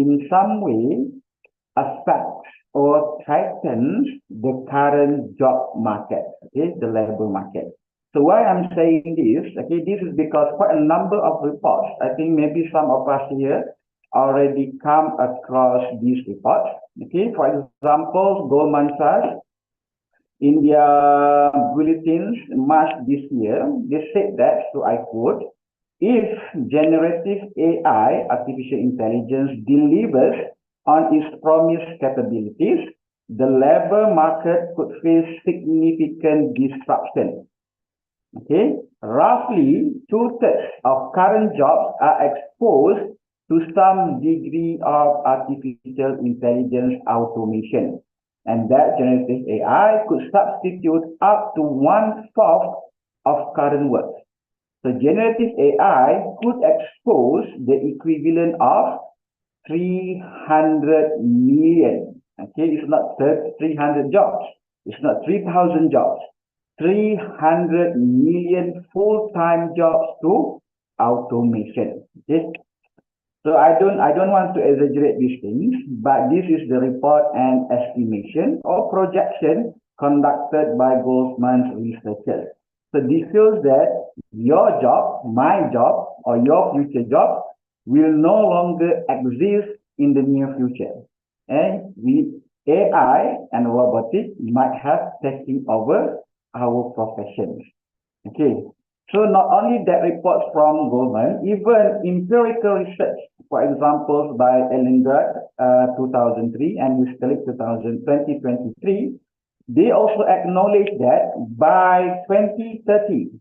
in some way affects or threatens the current job market, okay, the labor market. So why I'm saying this, okay, this is because quite a number of reports, I think maybe some of us here already come across these reports, okay. For example, Goldman Sachs, in their bulletins March this year, they said that, so I quote, if generative AI, artificial intelligence, delivers on its promised capabilities, the labor market could face significant disruption. Okay, roughly 2/3 of current jobs are exposed to some degree of artificial intelligence automation, and that generative AI could substitute up to 1/4 of current work. So generative AI could expose the equivalent of 300 million. Okay, it's not 300 jobs. It's not 3,000 jobs. 300 million full-time jobs to automation. Okay. So I don't want to exaggerate these things, but this is the report and estimation or projection conducted by Goldman's researchers. So this shows that your job, my job, or your future job will no longer exist in the near future. And AI and robotics might have taken over our professions. Okay. So not only that reports from Goldman, even empirical research, for example, by Ellinger 2003 and Wistalik 2023, they also acknowledge that by 2030,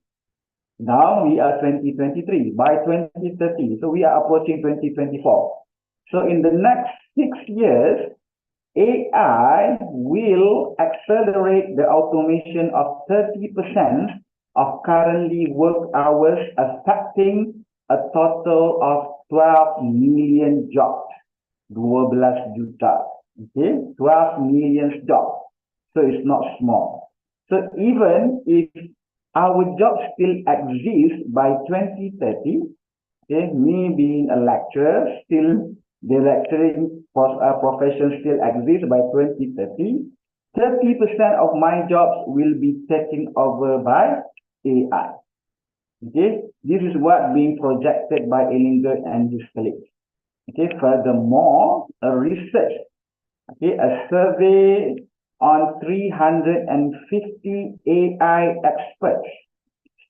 now we are 2023, by 2030, so we are approaching 2024. So in the next 6 years, AI will accelerate the automation of 30% of currently work hours, affecting a total of 12 million jobs. 12 juta. Okay, 12 million jobs. So it's not small. So even if our jobs still exist by 2030, okay, me being a lecturer, still the lecturing profession still exists by 2030, 30% of my jobs will be taken over by AI. Okay, this is what being projected by Ellinger and his colleagues. Okay, furthermore, a research, okay, a survey on 350 AI experts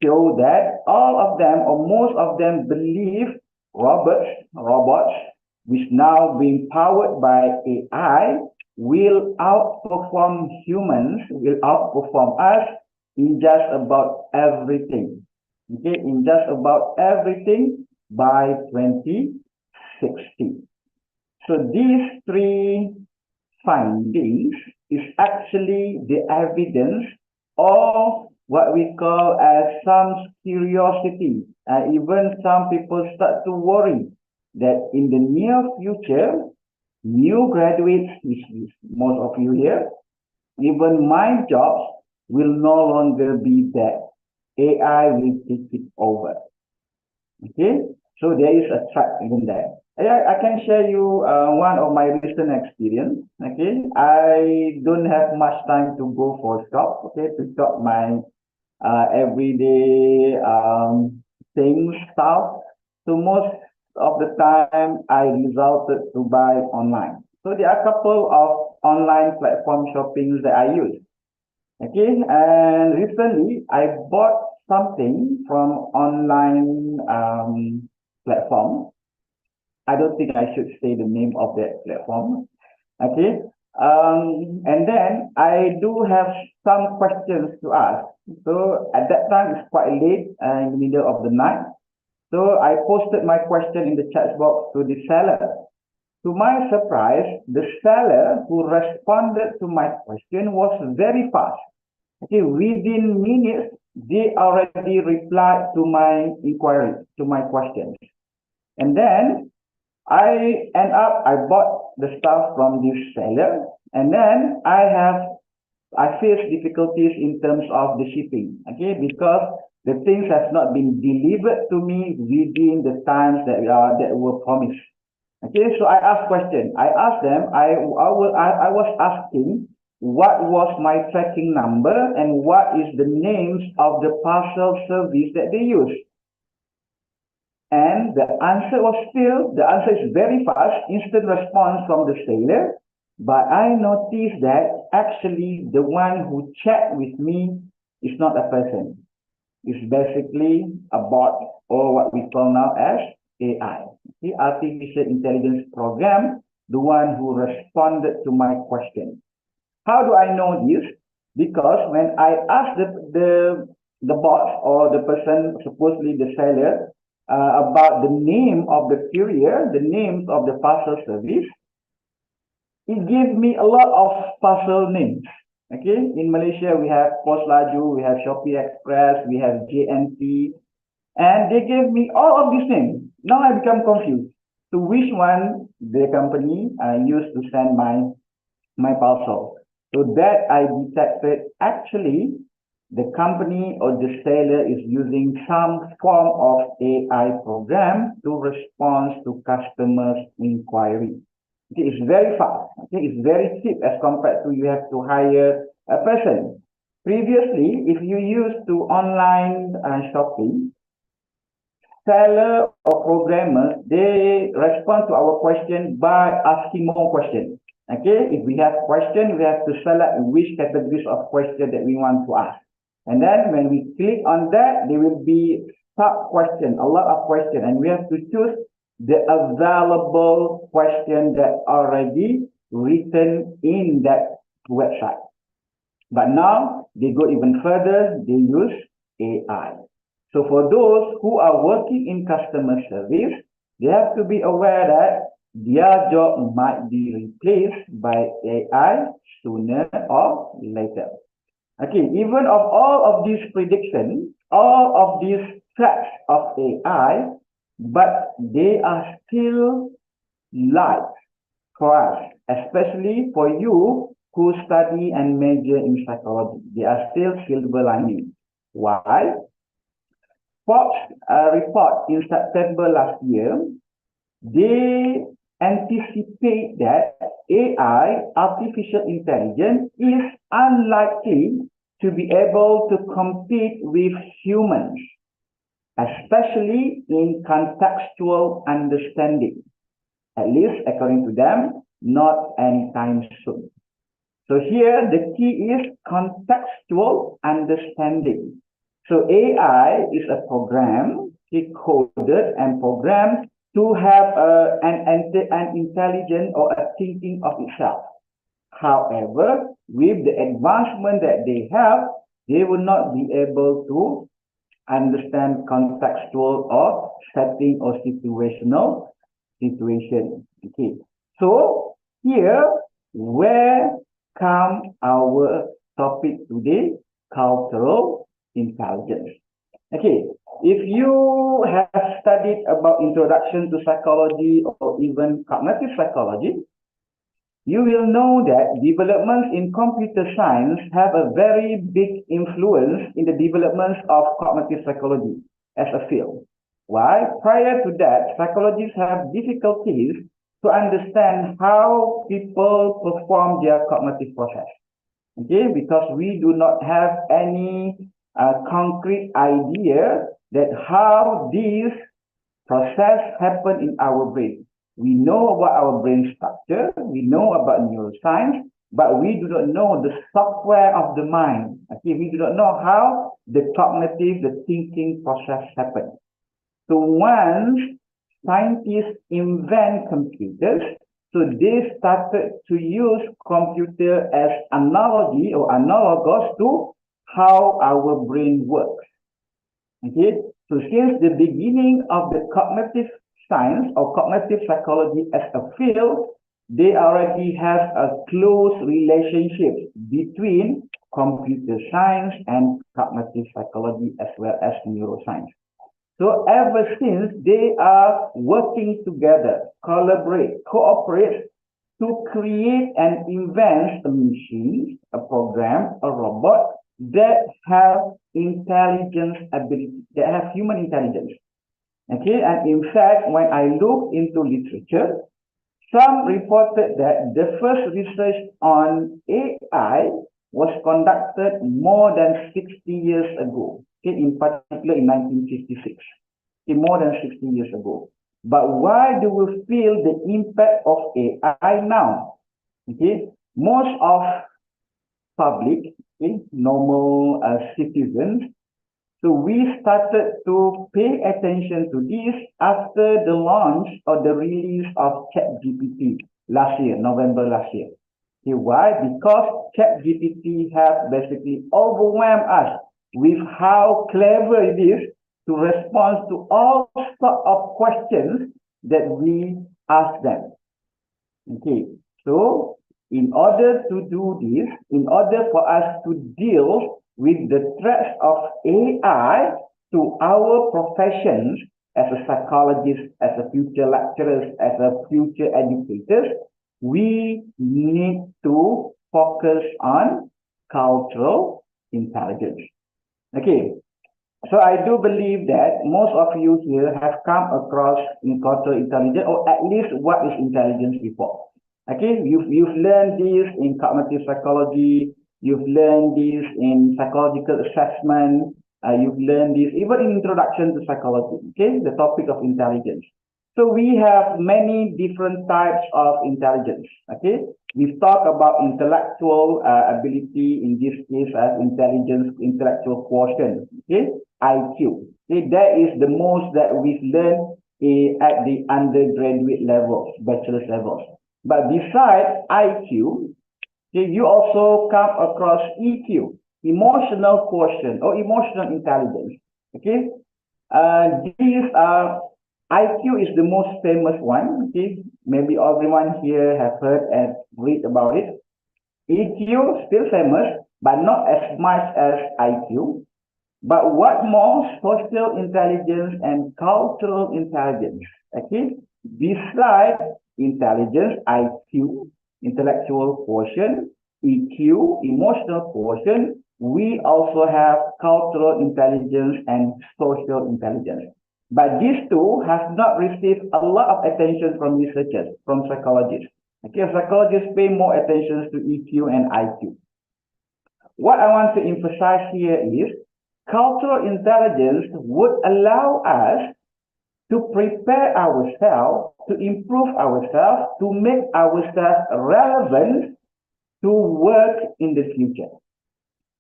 show that all of them or most of them believe robots, which now being powered by AI, will outperform humans, will outperform us in just about everything. Okay, in just about everything by 2060. So these three findings is actually the evidence of what we call as some curiosity. Even some people start to worry that in the near future, new graduates, which is most of you here, even my jobs will no longer be there. AI will take it over. Okay, so there is a threat even there. I can share you one of my recent experience. Okay, I don't have much time to go for shop. Okay, to shop my everyday things stuff. So most of the time I resulted to buy online. So there are a couple of online platform shoppings that I use. Okay, and recently I bought something from online platform. I don't think I should say the name of that platform. Okay, and then I do have some questions to ask. So at that time it's quite late in the middle of the night. So I posted my question in the chat box to the seller. To my surprise, the seller who responded to my question was very fast. Okay, within minutes, they already replied to my inquiry, to my questions. And then I bought the stuff from this seller, and then I face difficulties in terms of the shipping. Okay, because the things have not been delivered to me within the times that were promised. Okay, so I asked question. I asked them, I was asking what was my tracking number and what is the names of the parcel service that they use. And the answer is very fast, instant response from the sailor. But I noticed that actually the one who chat with me is not a person. It's basically a bot, or what we call now as AI, the artificial intelligence program, the one who responded to my question. How do I know this? Because when I asked the bot or the person, supposedly the seller, about the name of the courier, the names of the parcel service, it gave me a lot of parcel names. Okay, in Malaysia we have Pos Laju, we have Shopee Express, we have JNT, and they gave me all of these names. Now I become confused to which one the company used to send my parcel. So that I detected actually the company or the seller is using some form of AI program to respond to customers' inquiry. Okay, it's very fast. Okay, it's very cheap as compared to you have to hire a person. Previously, if you used to online shopping, seller or programmers, they respond to our question by asking more questions. Okay, if we have question, we have to select which categories of question that we want to ask. And then when we click on that, there will be sub-question, a lot of questions, and we have to choose the available question that already written in that website. But now they go even further, they use AI. So for those who are working in customer service, they have to be aware that their job might be replaced by AI sooner or later. Okay, even of all of these predictions, all of these threats of AI, but they are still light for us, especially for you who study and major in psychology. They are still silver lining. Why? Forbes report in September last year, they anticipate that AI, artificial intelligence, is unlikely to be able to compete with humans, especially in contextual understanding. At least, according to them, not anytime soon. So here, the key is contextual understanding. So AI is a program, coded and programmed to have an intelligence or a thinking of itself. However, with the advancement that they have, they will not be able to understand contextual or setting or situational situation. Okay. So here, where come our topic today? Cultural intelligence. Okay. If you have studied about introduction to psychology or even cognitive psychology, you will know that developments in computer science have a very big influence in the developments of cognitive psychology as a field. Why? Prior to that, psychologists have difficulties to understand how people perform their cognitive process. Okay, because we do not have any concrete idea that how this process happen in our brain. We know about our brain structure, we know about neuroscience, but we do not know the software of the mind. Okay, we do not know how the cognitive, the thinking process happens. So once scientists invent computers, so they started to use computer as analogy or analogous to how our brain works. Okay, so since the beginning of the cognitive science or cognitive psychology as a field, they already have a close relationship between computer science and cognitive psychology as well as neuroscience. So ever since they are working together, collaborate, cooperate to create and invent a machine, a program, a robot that have intelligence ability, that have human intelligence. Okay, and in fact, when I look into literature, some reported that the first research on AI was conducted more than 60 years ago, okay, in particular in 1956, okay, more than 60 years ago. But why do we feel the impact of AI now? Okay, most of public, okay, normal citizens, so we started to pay attention to this after the launch or the release of ChatGPT last year, November last year. Okay, why? Because ChatGPT has basically overwhelmed us with how clever it is to respond to all sorts of questions that we ask them. Okay, so in order to do this, in order for us to deal with the threats of AI to our professions as a psychologist, as a future lecturers, as a future educators, we need to focus on cultural intelligence. Okay, so I do believe that most of you here have come across cultural intelligence, or at least what is intelligence before. Okay, you've learned this in cognitive psychology, you've learned this in psychological assessment, you've learned this even in introduction to psychology, okay, the topic of intelligence. So we have many different types of intelligence, okay. We've talked about intellectual ability, in this case as intelligence, intellectual quotient, okay, IQ. Okay, that is the most that we've learned at the undergraduate levels, bachelor's levels. But besides IQ, okay, you also come across EQ, emotional quotient or emotional intelligence. Okay, these are IQ is the most famous one. Okay, maybe everyone here have heard and read about it. EQ still famous, but not as much as IQ. But what more? Social intelligence and cultural intelligence. Okay, besides intelligence, IQ, intellectual quotient, EQ, emotional quotient, we also have cultural intelligence and social intelligence. But these two have not received a lot of attention from researchers, from psychologists. Okay, psychologists pay more attention to EQ and IQ. What I want to emphasize here is cultural intelligence would allow us to prepare ourselves, to improve ourselves, to make ourselves relevant to work in the future.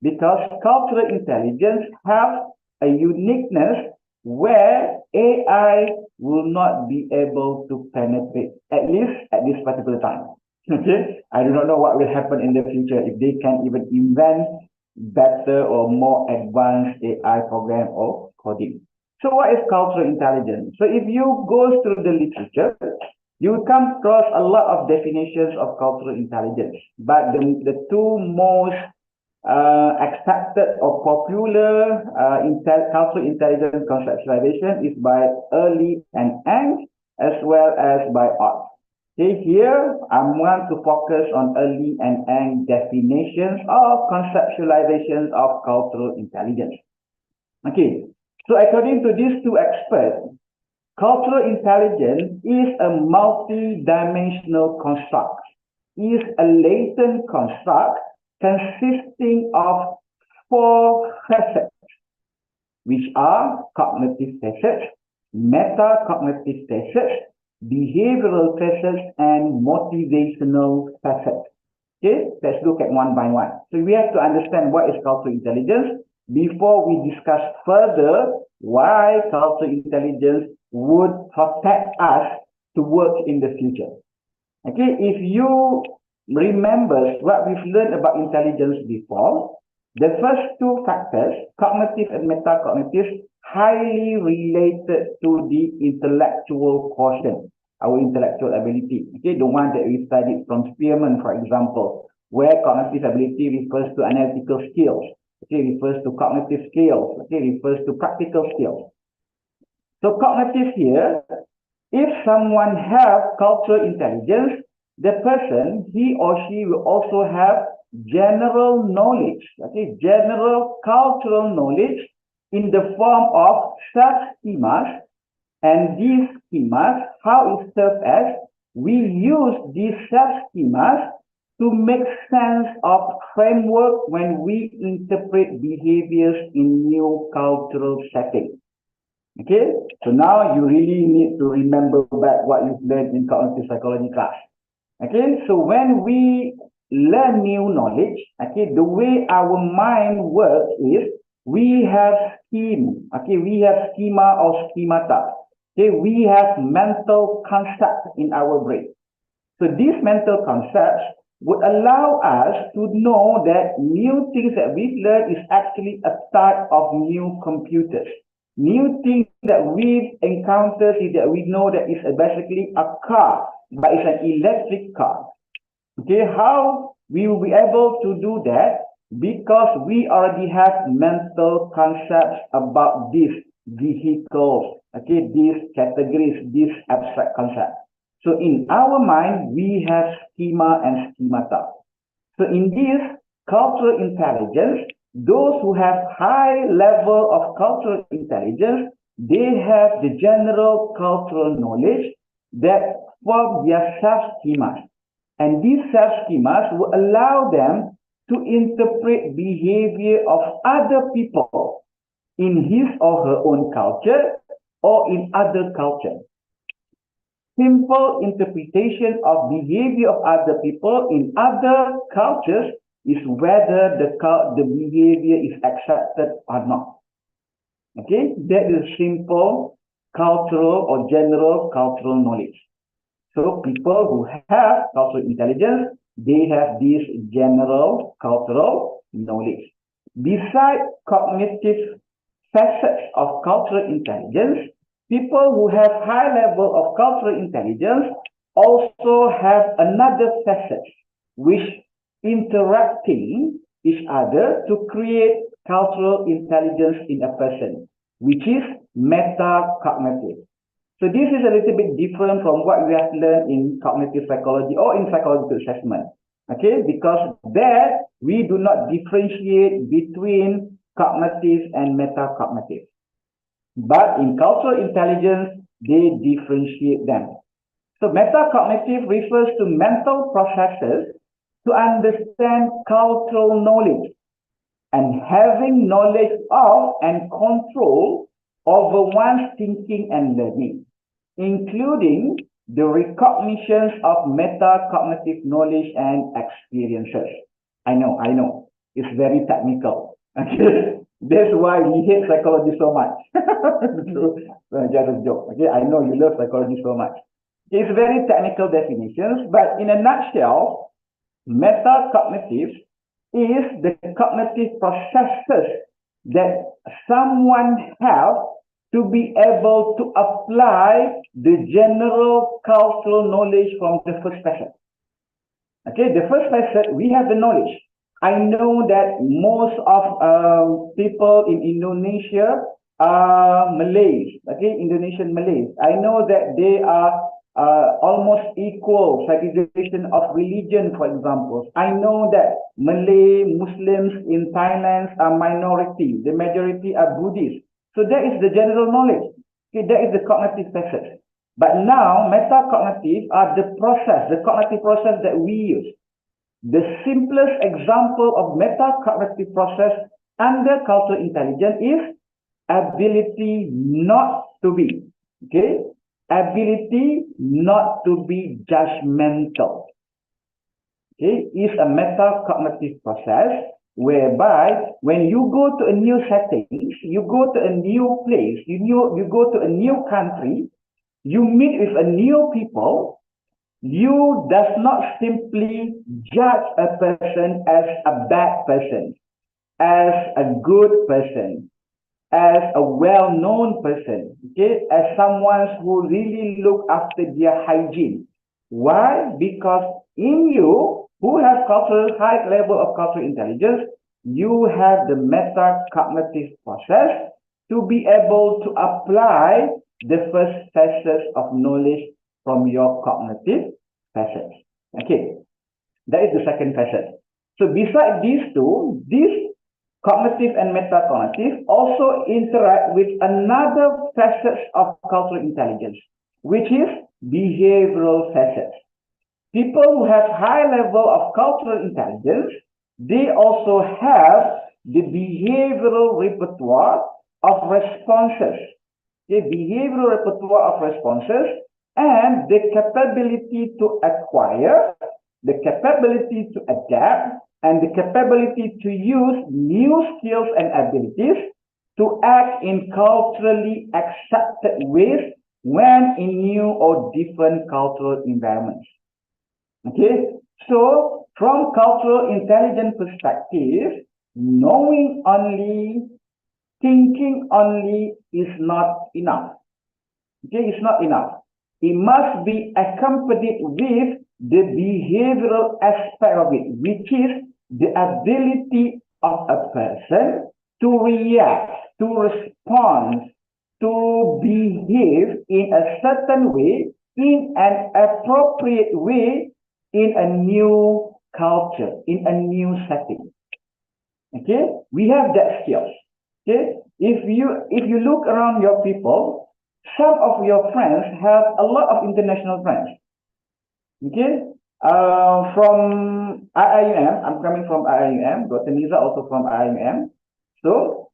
Because cultural intelligence has a uniqueness where AI will not be able to penetrate, at least at this particular time. Okay, I do not know what will happen in the future if they can even invent better or more advanced AI program or coding. So what is cultural intelligence? So if you go through the literature, you come across a lot of definitions of cultural intelligence. But the two most accepted or popular cultural intelligence conceptualization is by Early and Eng, as well as by Ott. Okay, here I want to focus on Early and Eng definitions of conceptualizations of cultural intelligence. Okay, so according to these two experts, cultural intelligence is a multi-dimensional construct, is a latent construct consisting of 4 facets, which are cognitive facets, metacognitive facets, behavioral facets, and motivational facets. Okay, let's look at one by one. So we have to understand what is cultural intelligence before we discuss further why cultural intelligence would protect us to work in the future. Okay, if you remember what we've learned about intelligence before, the first 2 factors, cognitive and metacognitive, highly related to the intellectual quotient, our intellectual ability. Okay, the one that we studied from Spearman, for example, where cognitive ability refers to analytical skills, okay, refers to cognitive skills, okay, refers to practical skills. So cognitive here, if someone has cultural intelligence, the person, he or she will also have general knowledge, okay, general cultural knowledge in the form of self-schemas And these schemas, how it serves as, we use these self-schemas to make sense of framework when we interpret behaviors in new cultural settings. Okay, so now you really need to remember back what you've learned in cognitive psychology class. Okay, so when we learn new knowledge, okay, the way our mind works is we have scheme, okay, we have schema or schemata. Okay, we have mental concepts in our brain. So these mental concepts would allow us to know that new things that we've learned is actually a start of new computers. New things that we've encountered is that we know that it's basically a car, but it's an electric car. Okay, how we will be able to do that? Because we already have mental concepts about these vehicles, okay, these categories, these abstract concepts. So in our mind, we have schema and schemata. So in this cultural intelligence, those who have high level of cultural intelligence, they have the general cultural knowledge that form their self-schemas. And these self-schemas will allow them to interpret behavior of other people in his or her own culture or in other cultures. Simple interpretation of behavior of other people in other cultures is whether the behavior is accepted or not. Okay, that is simple cultural or general cultural knowledge. So people who have cultural intelligence, they have this general cultural knowledge. Besides cognitive facets of cultural intelligence, people who have high level of cultural intelligence also have another facet, which interacting each other to create cultural intelligence in a person, which is metacognitive. So this is a little bit different from what we have learned in cognitive psychology or in psychological assessment. Okay, because there we do not differentiate between cognitive and metacognitive. But in cultural intelligence, they differentiate them. So metacognitive refers to mental processes to understand cultural knowledge and having knowledge of and control over one's thinking and learning, including the recognitions of metacognitive knowledge and experiences. I know, it's very technical. Okay, that's why we hate psychology so much. Just a joke. Okay, I know you love psychology so much. It's very technical definitions, but in a nutshell, metacognitive is the cognitive processes that someone has to be able to apply the general cultural knowledge from the first facet. Okay, the first facet, we have the knowledge. I know that most of people in Indonesia are Malays, okay, Indonesian Malays. I know that they are almost equal segregation of religion, for example. I know that Malay Muslims in Thailand are minority. The majority are Buddhist. So that is the general knowledge. Okay, that is the cognitive facet. But now, metacognitive are the process, the cognitive process that we use. The simplest example of metacognitive process under cultural intelligence is ability not to be. Okay? Ability not to be judgmental. Okay? Is a metacognitive process whereby when you go to a new setting, you go to a new place, you go to a new country, you meet with a new people, you does not simply judge a person as a bad person, as a good person, as a well-known person, okay, as someone who really look after their hygiene. Why? Because in you, who have high level of cultural intelligence, you have the metacognitive process to be able to apply the first facets of knowledge from your cognitive facets. Okay, that is the second facet. So besides these two, this cognitive and metacognitive also interact with another facets of cultural intelligence, which is behavioral facets. People who have high level of cultural intelligence, they also have the behavioral repertoire of responses. The behavioral repertoire of responses and the capability to acquire, the capability to adapt, and the capability to use new skills and abilities to act in culturally accepted ways when in new or different cultural environments. Okay, so from cultural intelligence perspective, knowing only, thinking only is not enough. Okay, it's not enough. It must be accompanied with the behavioral aspect of it, which is the ability of a person to react, to respond, to behave in a certain way, in an appropriate way, in a new culture, in a new setting. Okay, we have that skills. Okay, if you look around your people, some of your friends have a lot of international friends. Okay, from IIUM, I'm coming from IIUM, Dr. Niza also from IIUM. So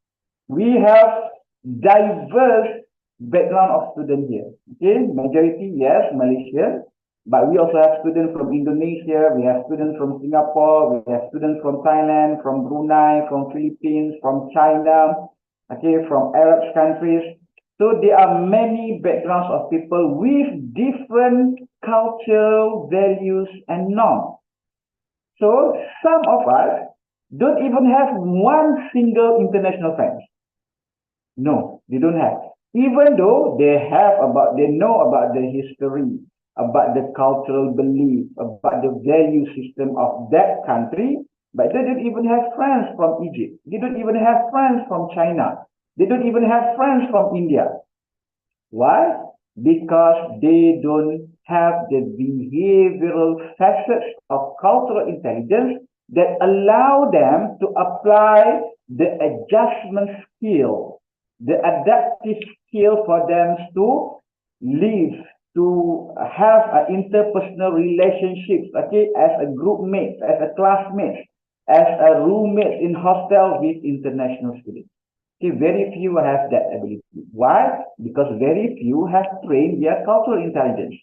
we have diverse background of students here. Okay, majority, yes, Malaysia, but we also have students from Indonesia, we have students from Singapore, we have students from Thailand, from Brunei, from Philippines, from China, okay, from Arab countries. So there are many backgrounds of people with different cultural values and norms. So some of us don't even have one single international friend. No, they don't have. Even though they know about the history, about the cultural belief, about the value system of that country, but they don't even have friends from Egypt. They don't even have friends from China. They don't even have friends from India. Why? Because they don't have the behavioral facets of cultural intelligence that allow them to apply the adjustment skill, the adaptive skill for them to live, to have interpersonal relationships, okay, as a group mate, as a classmate, as a roommate in hostel with international students. Okay, very few have that ability. Why? Because very few have trained their cultural intelligence.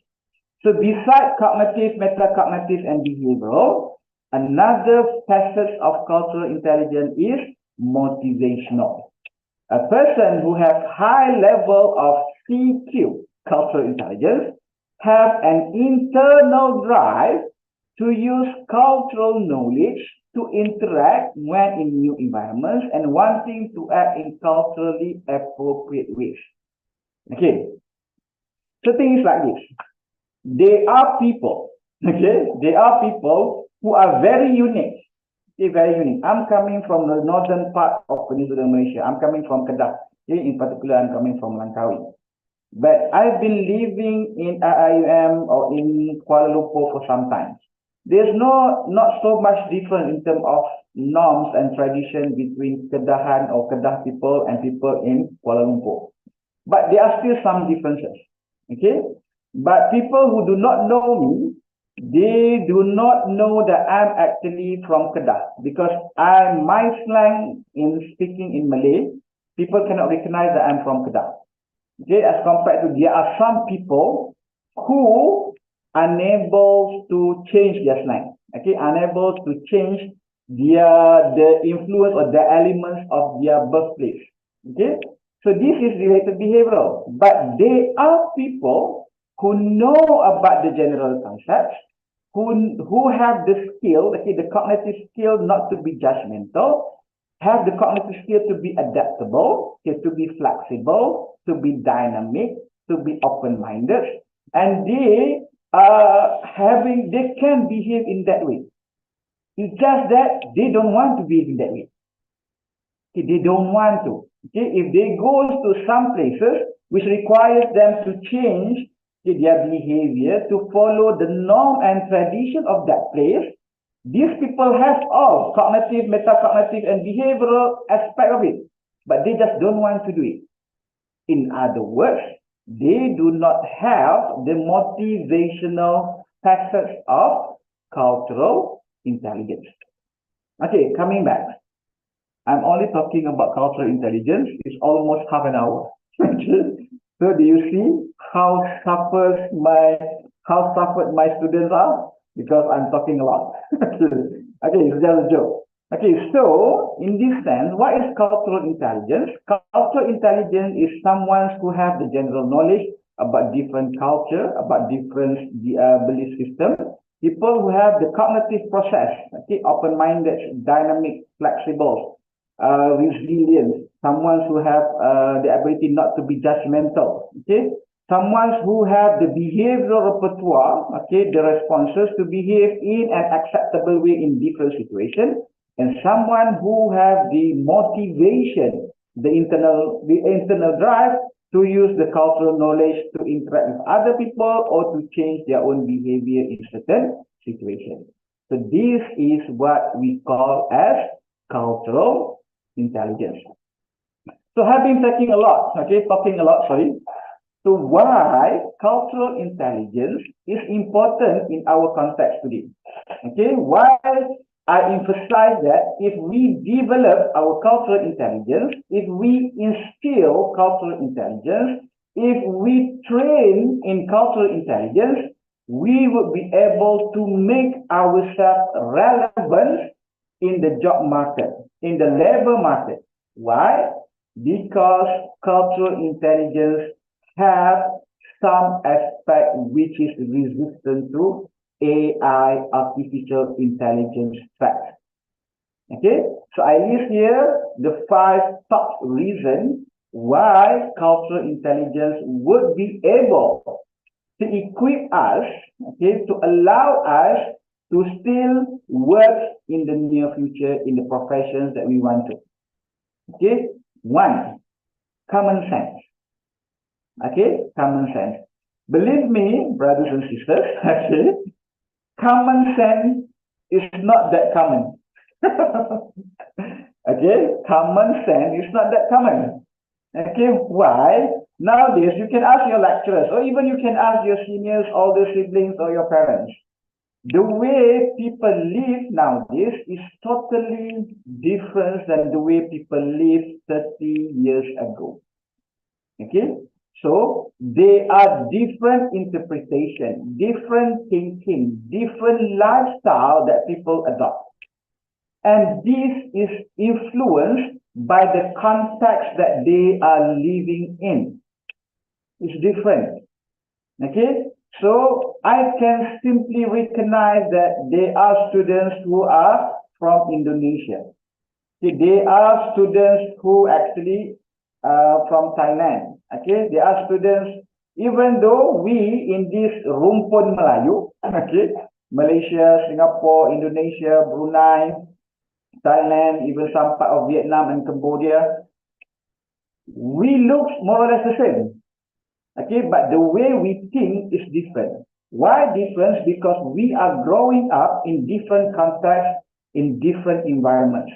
So besides cognitive, metacognitive, and behavioral, another facet of cultural intelligence is motivational. A person who has high level of CQ, cultural intelligence, have an internal drive to use cultural knowledge to interact when in new environments and wanting to act in culturally appropriate ways. Okay, so things like this. They are people, okay? They are people who are very unique. Okay, very unique. I'm coming from the northern part of Peninsular Malaysia. I'm coming from Kedah. Okay, in particular, I'm coming from Langkawi. But I've been living in IIUM or in Kuala Lumpur for some time. There's not so much difference in terms of norms and tradition between Kedahan or Kedah people and people in Kuala Lumpur. But there are still some differences. Okay? But people who do not know me, they do not know that I'm actually from Kedah, because my slang in speaking in Malay, people cannot recognize that I'm from Kedah. Okay, as compared to there are some people who are unable to change their slang. Okay, unable to change the influence or the elements of their birthplace. Okay, so this is related behavioral, but they are people who know about the general concepts, who have the skill, okay, the cognitive skill not to be judgmental, have the cognitive skill to be adaptable, okay, to be flexible, to be dynamic, to be open-minded, and they can behave in that way. It's just that they don't want to behave in that way. Okay, they don't want to. Okay, if they go to some places which requires them to change their behavior to follow the norm and tradition of that place, These people have all cognitive, metacognitive, and behavioral aspect of it, but they just don't want to do it. In other words, they do not have the motivational facets of cultural intelligence. Okay, coming back. I'm only talking about cultural intelligence. It's almost half an hour. So do you see how suffered my students are? Because I'm talking a lot. Okay, it's just a joke. Okay, so in this sense, what is cultural intelligence? Cultural intelligence is someone who have the general knowledge about different culture, about different belief system. People who have the cognitive process, okay, open-minded, dynamic, flexible, resilient, someone who have the ability not to be judgmental, okay, someone who have the behavioral repertoire, okay, the responses to behave in an acceptable way in different situations, and someone who have the motivation, the internal drive to use the cultural knowledge to interact with other people or to change their own behavior in certain situations. So this is what we call as cultural intelligence. So I've been talking a lot, sorry. So why cultural intelligence is important in our context today? Okay, why I emphasize that if we develop our cultural intelligence, if we instill cultural intelligence, if we train in cultural intelligence, we would be able to make ourselves relevant in the job market, in the labor market. Why? Because cultural intelligence have some aspect which is resistant to AI, artificial intelligence facts. Okay, so I list here the 5 top reasons why cultural intelligence would be able to equip us, okay, to allow us to still work in the near future in the professions that we want to. Okay, 1, common sense. Okay, common sense. Believe me, brothers and sisters, okay, common sense is not that common. Okay, common sense is not that common. Okay, why? Nowadays, you can ask your lecturers, or even you can ask your seniors, older siblings, or your parents. The way people live nowadays is totally different than the way people lived 30 years ago. Okay, so there are different interpretation, different thinking, different lifestyle that people adopt. And this is influenced by the context that they are living in. It's different. Okay, so I can simply recognize that there are students who are from Indonesia. Okay, there are students who actually from Thailand. Okay, there are students, even though we in this rumpun Melayu, okay, Malaysia, Singapore, Indonesia, Brunei, Thailand, even some part of Vietnam and Cambodia, we look more or less the same. Okay, but the way we think is different. Why different? Because we are growing up in different contexts, in different environments.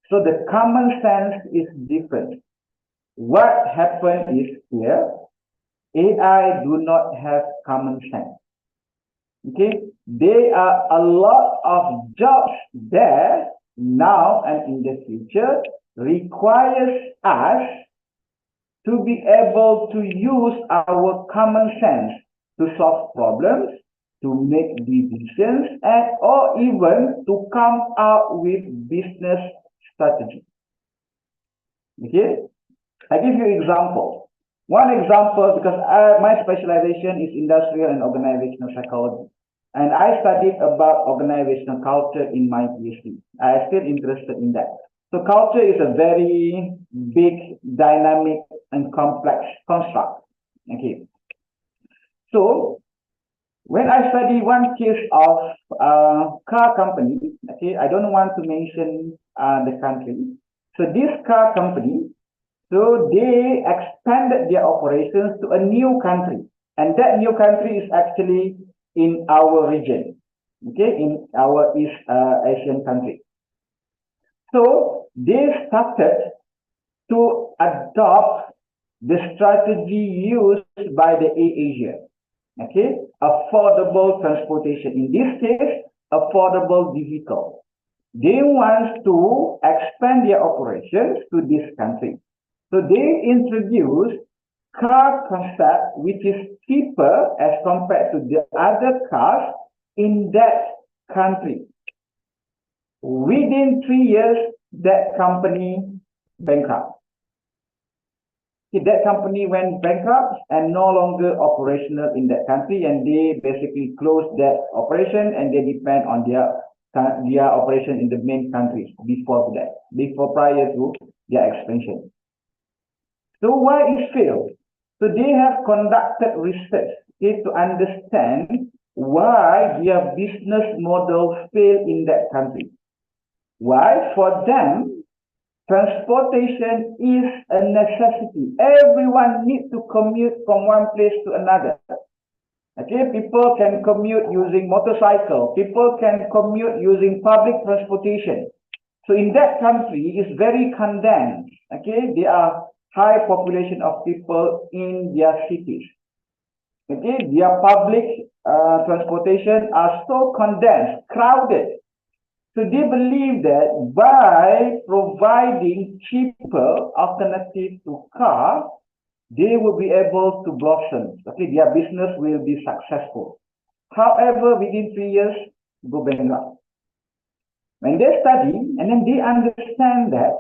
So the common sense is different. What happened is here, AI do not have common sense. Okay, there are a lot of jobs there now and in the future requires us to be able to use our common sense to solve problems, to make decisions, and or even to come out with business strategy. Okay, I give you an example. One example, because my specialization is industrial and organizational psychology. And I studied about organizational culture in my PhD. I am still interested in that. So culture is a very big, dynamic, and complex construct. Okay. So when I study one case of car company, okay, I don't want to mention the country. So this car company, so they expanded their operations to a new country, and that new country is actually in our region. okay, in our East Asian country. So they started to adopt the strategy used by the AirAsia. Okay, affordable transportation. In this case, affordable vehicle. They want to expand their operations to this country. So they introduced car concept which is cheaper as compared to the other cars in that country. Within 3 years, that company bankrupt. That company went bankrupt and no longer operational in that country, and they basically closed that operation and they depend on their operation in the main countries prior to their expansion. So why it failed? So they have conducted research to understand why their business model failed in that country. Why? For them, transportation is a necessity. Everyone needs to commute from one place to another. Okay, people can commute using motorcycle. People can commute using public transportation. So in that country, it's very condensed. Okay, there are high population of people in their cities. Okay, their public transportation are so condensed, crowded. So they believe that by providing cheaper alternative to car, they will be able to blossom. Okay, their business will be successful. However, within 3 years, go bankrupt. When they study and then they understand that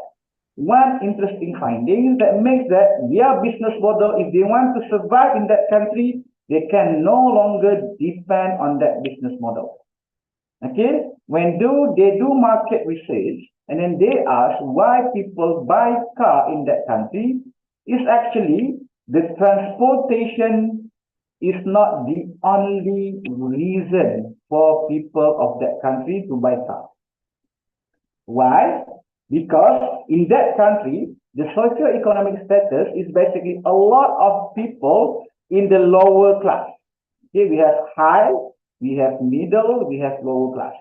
one interesting finding that makes that their business model, if they want to survive in that country, they can no longer depend on that business model. Okay, when they do market research and then they ask why people buy car in that country, is actually the transportation is not the only reason for people of that country to buy car. Why? Because in that country, the socio-economic status is basically a lot of people in the lower class. Okay, we have high, we have middle, we have lower class.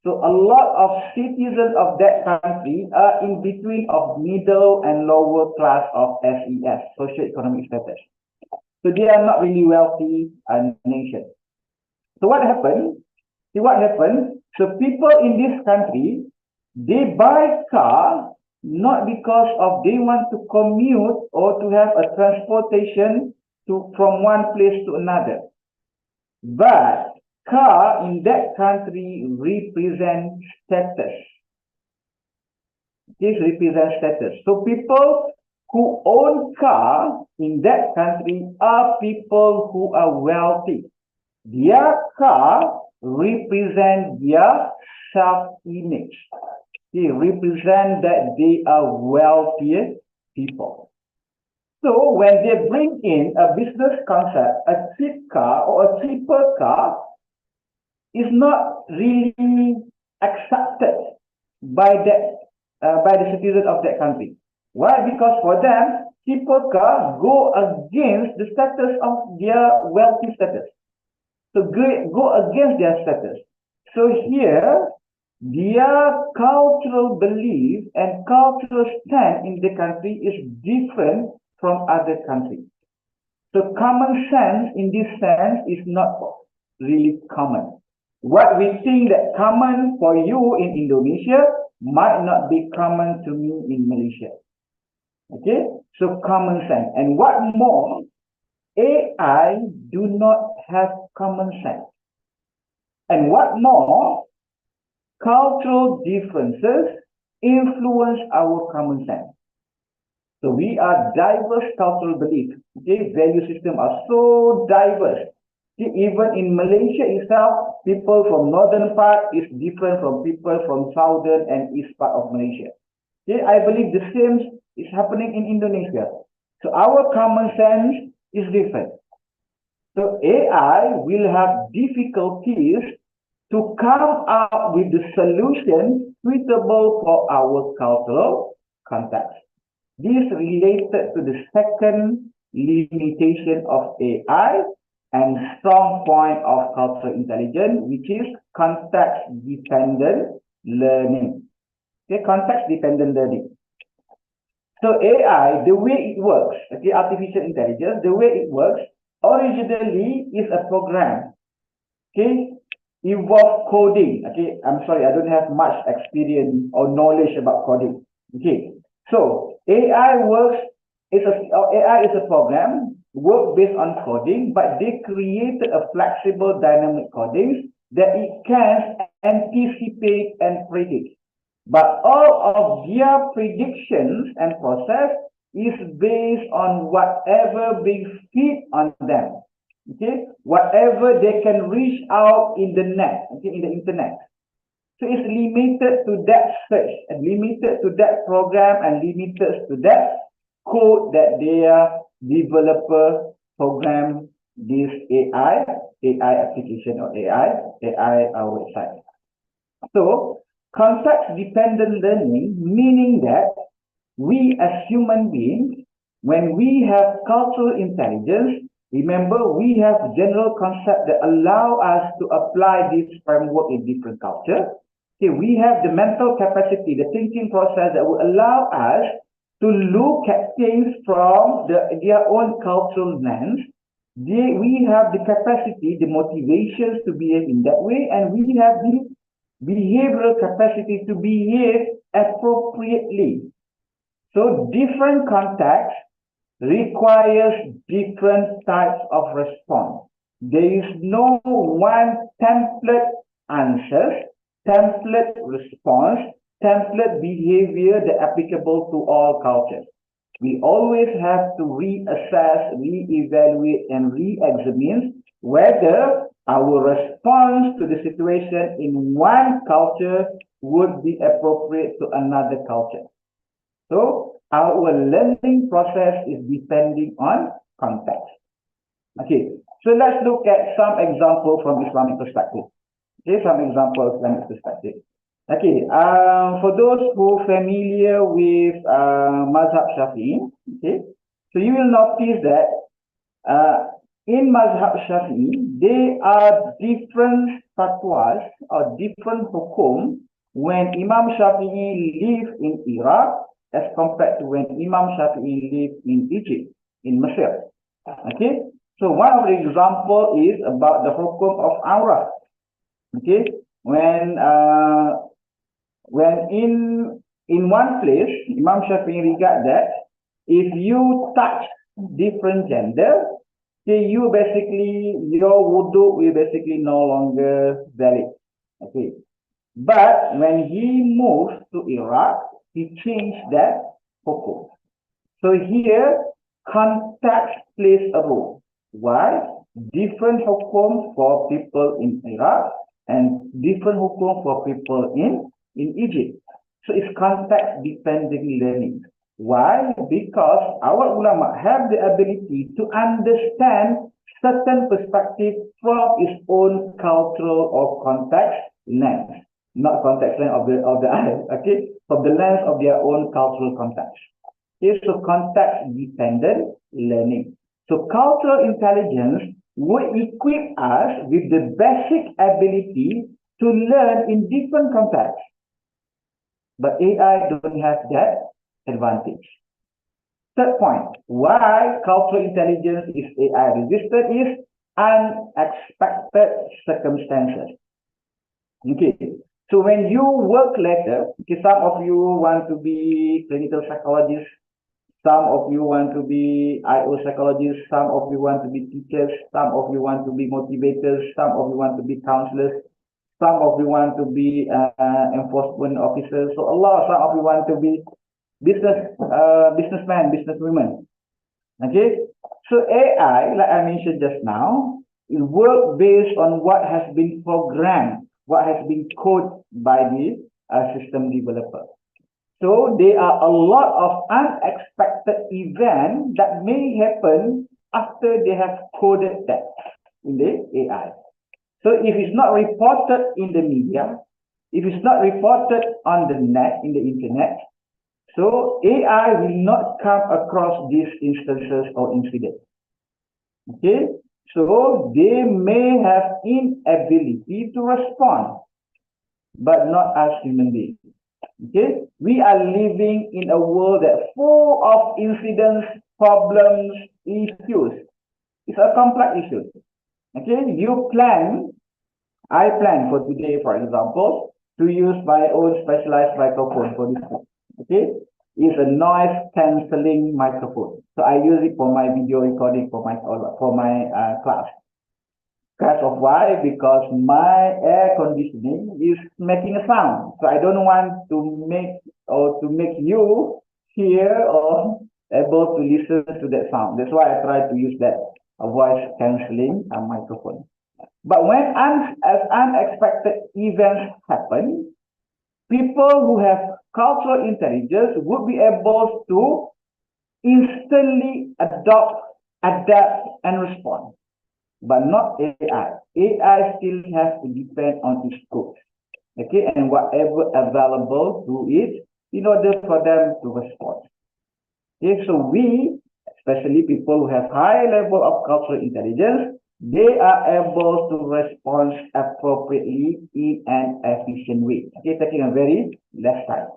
So a lot of citizens of that country are in between of middle and lower class of SES, socio-economic status. So they are not really wealthy nation. So what happened? So people in this country, they buy car not because of they want to commute or to have a transportation from one place to another. But car in that country represents status. This represents status. So people who own car in that country are people who are wealthy. Their car represents their self-image. They represent that they are wealthier people. So when they bring in a business concept, a cheap car or a cheaper car is not really accepted by the citizens of that country. Why? Because for them, cheaper car go against the status of their wealthy status. So go against their status. So here, their cultural belief and cultural stand in the country is different from other countries. So common sense in this sense is not really common. What we think that common for you in Indonesia might not be common to me in Malaysia. Okay, so common sense. And what more, AI do not have common sense. And what more, cultural differences influence our common sense. So we are diverse cultural beliefs. Okay, value system are so diverse. See, even in Malaysia itself, people from northern part is different from people from southern and east part of Malaysia. Okay, I believe the same is happening in Indonesia. So our common sense is different. So AI will have difficulties to come up with the solution suitable for our cultural context. This related to the second limitation of AI, and strong point of cultural intelligence, which is context-dependent learning. Okay, context-dependent learning. So AI, the way it works, okay, artificial intelligence, the way it works, originally is a program. Okay, involve coding. Okay, I'm sorry, I don't have much experience or knowledge about coding. Okay, so AI is a program work based on coding, but they created a flexible dynamic coding that it can anticipate and predict. But all of their predictions and process is based on whatever being fed on them. Okay, whatever they can reach out in the net, okay, in the internet. So it's limited to that search, and limited to that program, and limited to that code that their developer program this AI application or AI website. So context-dependent learning, meaning that we as human beings, when we have cultural intelligence, remember we have general concept that allow us to apply this framework in different cultures. Okay, we have the mental capacity, the thinking process that will allow us to look at things from their own cultural lens. We have the capacity, the motivations to behave in that way, and we have the behavioral capacity to behave appropriately. So different contexts requires different types of response. There is no one template answers, template response, template behavior that applicable to all cultures. We always have to reassess, reevaluate, and re-examine whether our response to the situation in one culture would be appropriate to another culture. So our learning process is depending on context. Okay, so let's look at some examples from Islamic perspective. Okay, some examples from Islamic perspective. Okay, for those who are familiar with Mazhab Shafi'i, okay, so you will notice that in Mazhab Shafi'i, there are different fatwas or different hukum when Imam Shafi'i lived in Iraq as compared to when Imam Shafi'i lived in Egypt, in Mesir. Okay, so one of the example is about the hukum of aurah. Okay, when in one place, Imam Shafi'i regard that if you touch different gender, your wudu will basically no longer valid. Okay, but when he moved to Iraq, he changed that hukum. So here, context plays a role. Why? Different hukum for people in Iraq and different hukum for people in Egypt. So it's context-dependent learning. Why? Because our ulama have the ability to understand certain perspective from its own cultural or context lens. Not context lens of the eye, okay? From the lens of their own cultural context. Okay, so context-dependent learning. So cultural intelligence will equip us with the basic ability to learn in different contexts. But AI don't have that advantage. Third point, why cultural intelligence is AI resistant is unexpected circumstances. Okay, so when you work later, okay, some of you want to be clinical psychologists, some of you want to be IO psychologists, some of you want to be teachers, some of you want to be motivators, some of you want to be counselors, some of you want to be enforcement officers. So some of you want to be businessmen, businesswomen. Okay, so AI, like I mentioned just now, it works based on what has been programmed, what has been coded by the system developer. So there are a lot of unexpected events that may happen after they have coded that in the AI. So if it's not reported in the media, if it's not reported on the net, in the internet, so AI will not come across these instances or incidents. Okay, So they may have inability to respond, but not as human beings. Okay, we are living in a world that's full of incidents, problems, issues. It's a complex issue. Okay, I plan for today, for example, to use my own specialized microphone for this. Okay, it's a noise cancelling microphone. So I use it for my video recording for my class. Because of why? Because my air conditioning is making a sound. So I don't want to make you hear or able to listen to that sound. That's why I try to use that voice cancelling microphone. But when as unexpected events happen, people who have cultural intelligence would be able to instantly adapt, and respond. But not AI. AI still has to depend on its code, okay, and whatever available to it in order for them to respond. Okay, so we, especially people who have high level of cultural intelligence, they are able to respond appropriately in an efficient way. Okay, taking a very less time.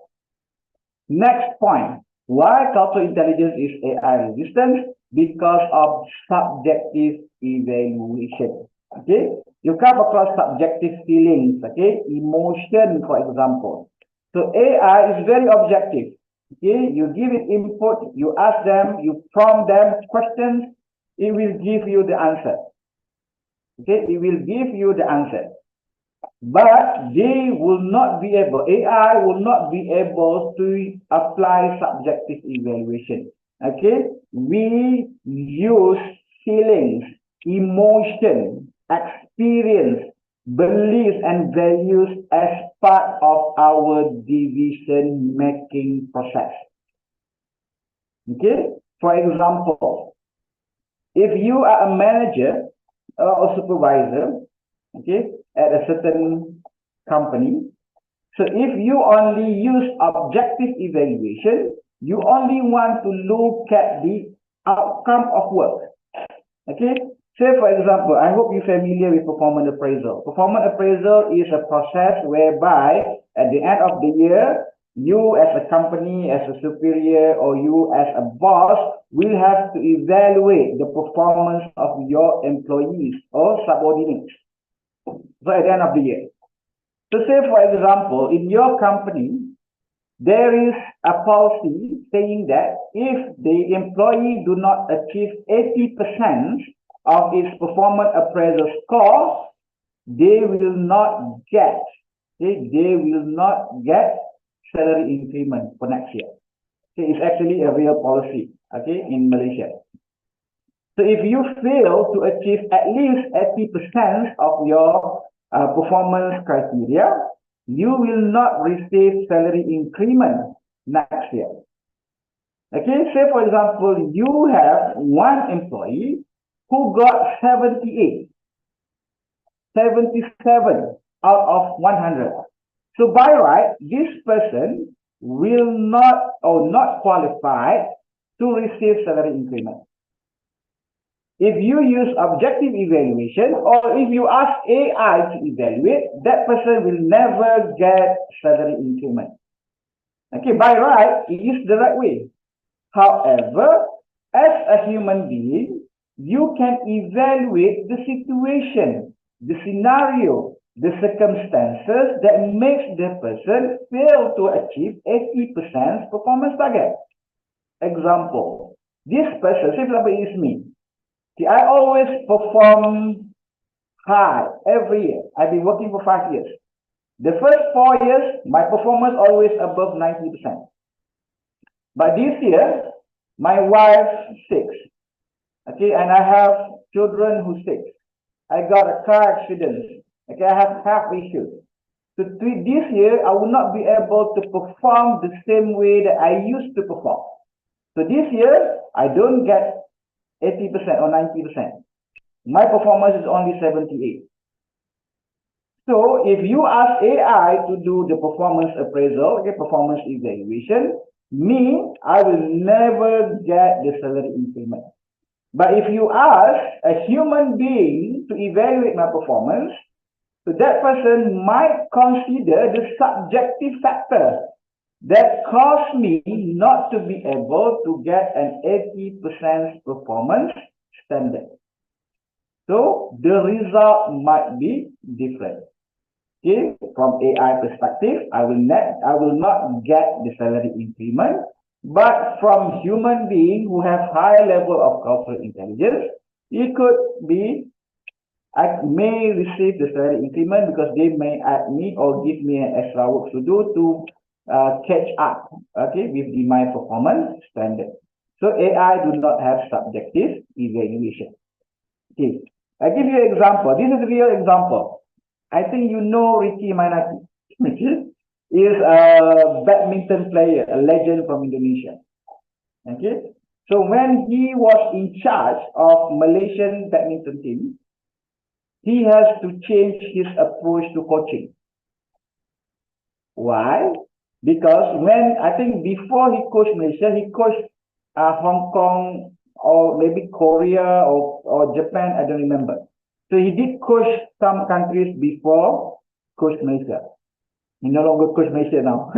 Next point, why cultural intelligence is AI resistant? Because of subjective evaluation. Okay, you come across subjective feelings, okay, emotion, for example. So AI is very objective. Okay, you give it input, you ask them, you prompt them questions, it will give you the answer. Okay, it will give you the answer. But they will not be able, AI will not be able to apply subjective evaluation. Okay, we use feelings, emotion, experience, beliefs, and values as part of our decision-making process. Okay, for example, if you are a manager or a supervisor, okay, at a certain company, so if you only use objective evaluation, you only want to look at the outcome of work. Okay, say for example, I hope you're familiar with performance appraisal. Performance appraisal is a process whereby at the end of the year, you as a company, as a superior, or you as a boss will have to evaluate the performance of your employees or subordinates. So at the end of the year. So say for example, in your company, there is a policy saying that if the employee do not achieve 80% of its performance appraisal score, they will not get salary increment for next year. So it's actually a real policy, okay, in Malaysia. So if you fail to achieve at least 80% of your performance criteria, you will not receive salary increment next year. Okay, say for example, you have one employee who got 77 out of 100. So by right, this person will not qualify to receive salary increment. If you use objective evaluation or if you ask AI to evaluate, that person will never get salary increment. Okay, by right, it is the right way. However, as a human being, you can evaluate the situation, the scenario, the circumstances that makes the person fail to achieve 80% performance target. Example, this person, say for example, is me. See, I always perform high every year. I've been working for 5 years. The first 4 years, my performance always above 90%. But this year, my wife sick. Okay, and I have children who sick. I got a car accident. Okay, I have health issues. So this year, I will not be able to perform the same way that I used to perform. So this year, I don't get 80% or 90%. My performance is only 78. So if you ask AI to do the performance appraisal, okay, performance evaluation, I will never get the salary increment. But if you ask a human being to evaluate my performance, so that person might consider the subjective factor that caused me not to be able to get an 80% performance standard. So the result might be different. Okay, from AI perspective, I will not get the salary increment, but from human being who have high level of cultural intelligence, it could be I may receive the salary increment because they may add me or give me an extra work to do to catch up, okay, with my performance standard. So AI do not have subjective evaluation. Okay, I give you an example. This is a real example. I think you know Ricky Mainaki. Is a badminton player, a legend from Indonesia. Okay, so when he was in charge of Malaysian badminton team, he has to change his approach to coaching. Why? Because when I think before he coached Malaysia, he coached Hong Kong or maybe Korea or Japan, I don't remember. So he did coach some countries before coach Malaysia. He no longer coach Malaysia now.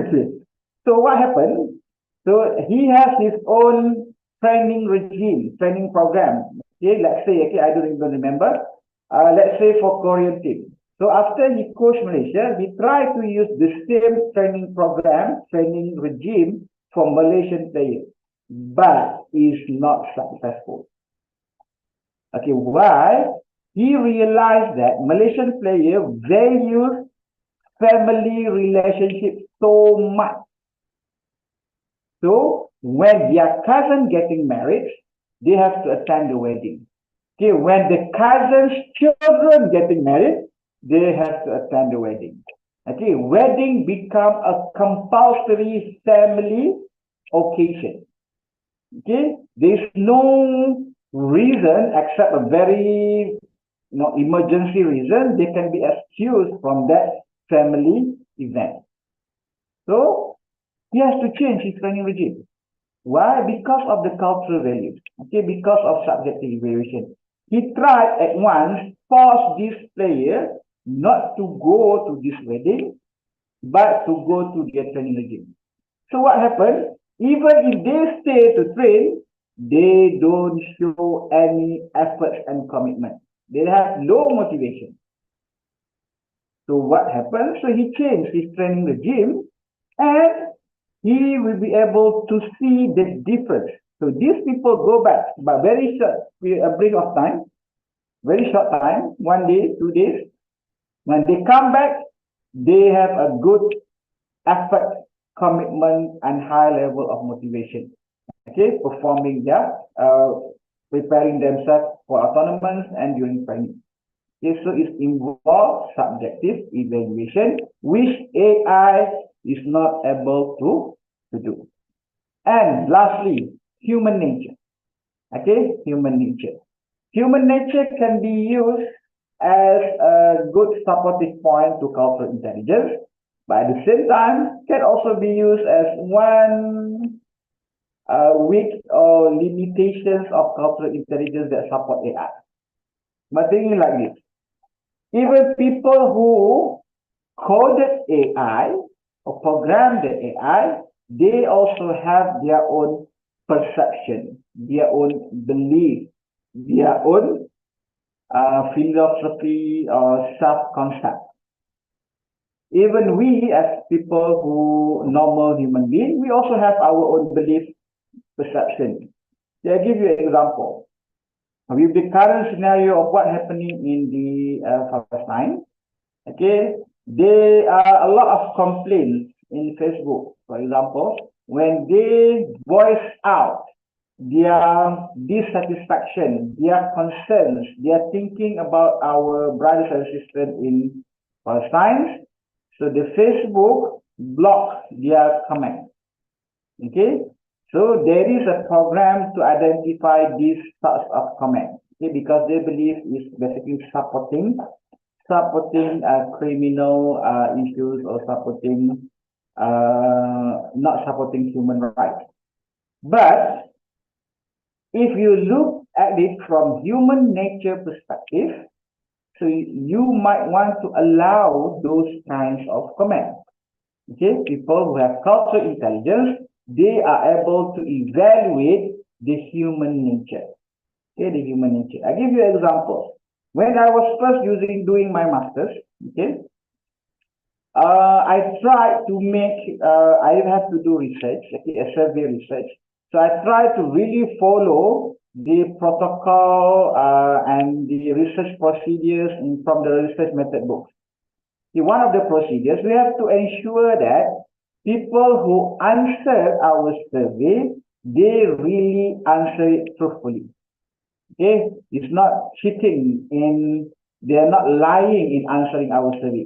So what happened? So he has his own training regime, training program. Okay, let's say, okay, I don't even remember. Let's say for Korean team. So after he coached Malaysia, he tried to use the same training program, training regime for Malaysian players, but is not successful. Okay, why? He realized that Malaysian players value family relationship so much. So when their cousin getting married, they have to attend the wedding. Okay, when the cousin's children getting married, they have to attend the wedding. Okay, wedding become a compulsory family occasion. Okay, there's no reason except a very emergency reason they can be excused from that family event. So he has to change his training regime. Why? Because of the cultural values. Okay, because of subjective evaluation. He tried at once force this player not to go to this wedding, but to go to their training regime. So what happened? Even if they stay to train, they don't show any effort and commitment. They have low motivation. So what happened? So he changed his training regime and he will be able to see the difference. So these people go back, but very short break of time, very short time, 1 day, 2 days. When they come back, they have a good effort, commitment, and high level of motivation. Okay, performing their, preparing themselves for autonomous and during training. Okay, so it involves subjective evaluation, which AI is not able to do. And lastly, human nature. Okay, human nature. Human nature can be used as a good supportive point to cultural intelligence, but at the same time can also be used as one weak or limitations of cultural intelligence that support AI. But thinking like this, even people who coded AI or programmed the AI, they also have their own perception, their own belief, their own philosophy or self-concept. Even we as people who normal human beings, we also have our own belief perception. So I'll give you an example. With the current scenario of what happening in the Palestine, okay, there are a lot of complaints in Facebook, for example, when they voice out their dissatisfaction, their concerns, their thinking about our brothers and sisters in Palestine. So the Facebook block their comment. Okay, so there is a program to identify these sorts of comments. Okay, because they believe it's basically supporting criminal issues or supporting not supporting human rights. But if you look at it from human nature perspective, so you might want to allow those kinds of comments. Okay, people who have cultural intelligence, they are able to evaluate the human nature. Okay, the human nature. I give you an example. When I was first doing my master's, okay, I tried to make, I have to do research, okay, a survey research. So I tried to really follow the protocol and the research procedures from the research method books. One of the procedures, we have to ensure that people who answer our survey, they really answer it truthfully. Okay, it's not cheating they are not lying in answering our survey.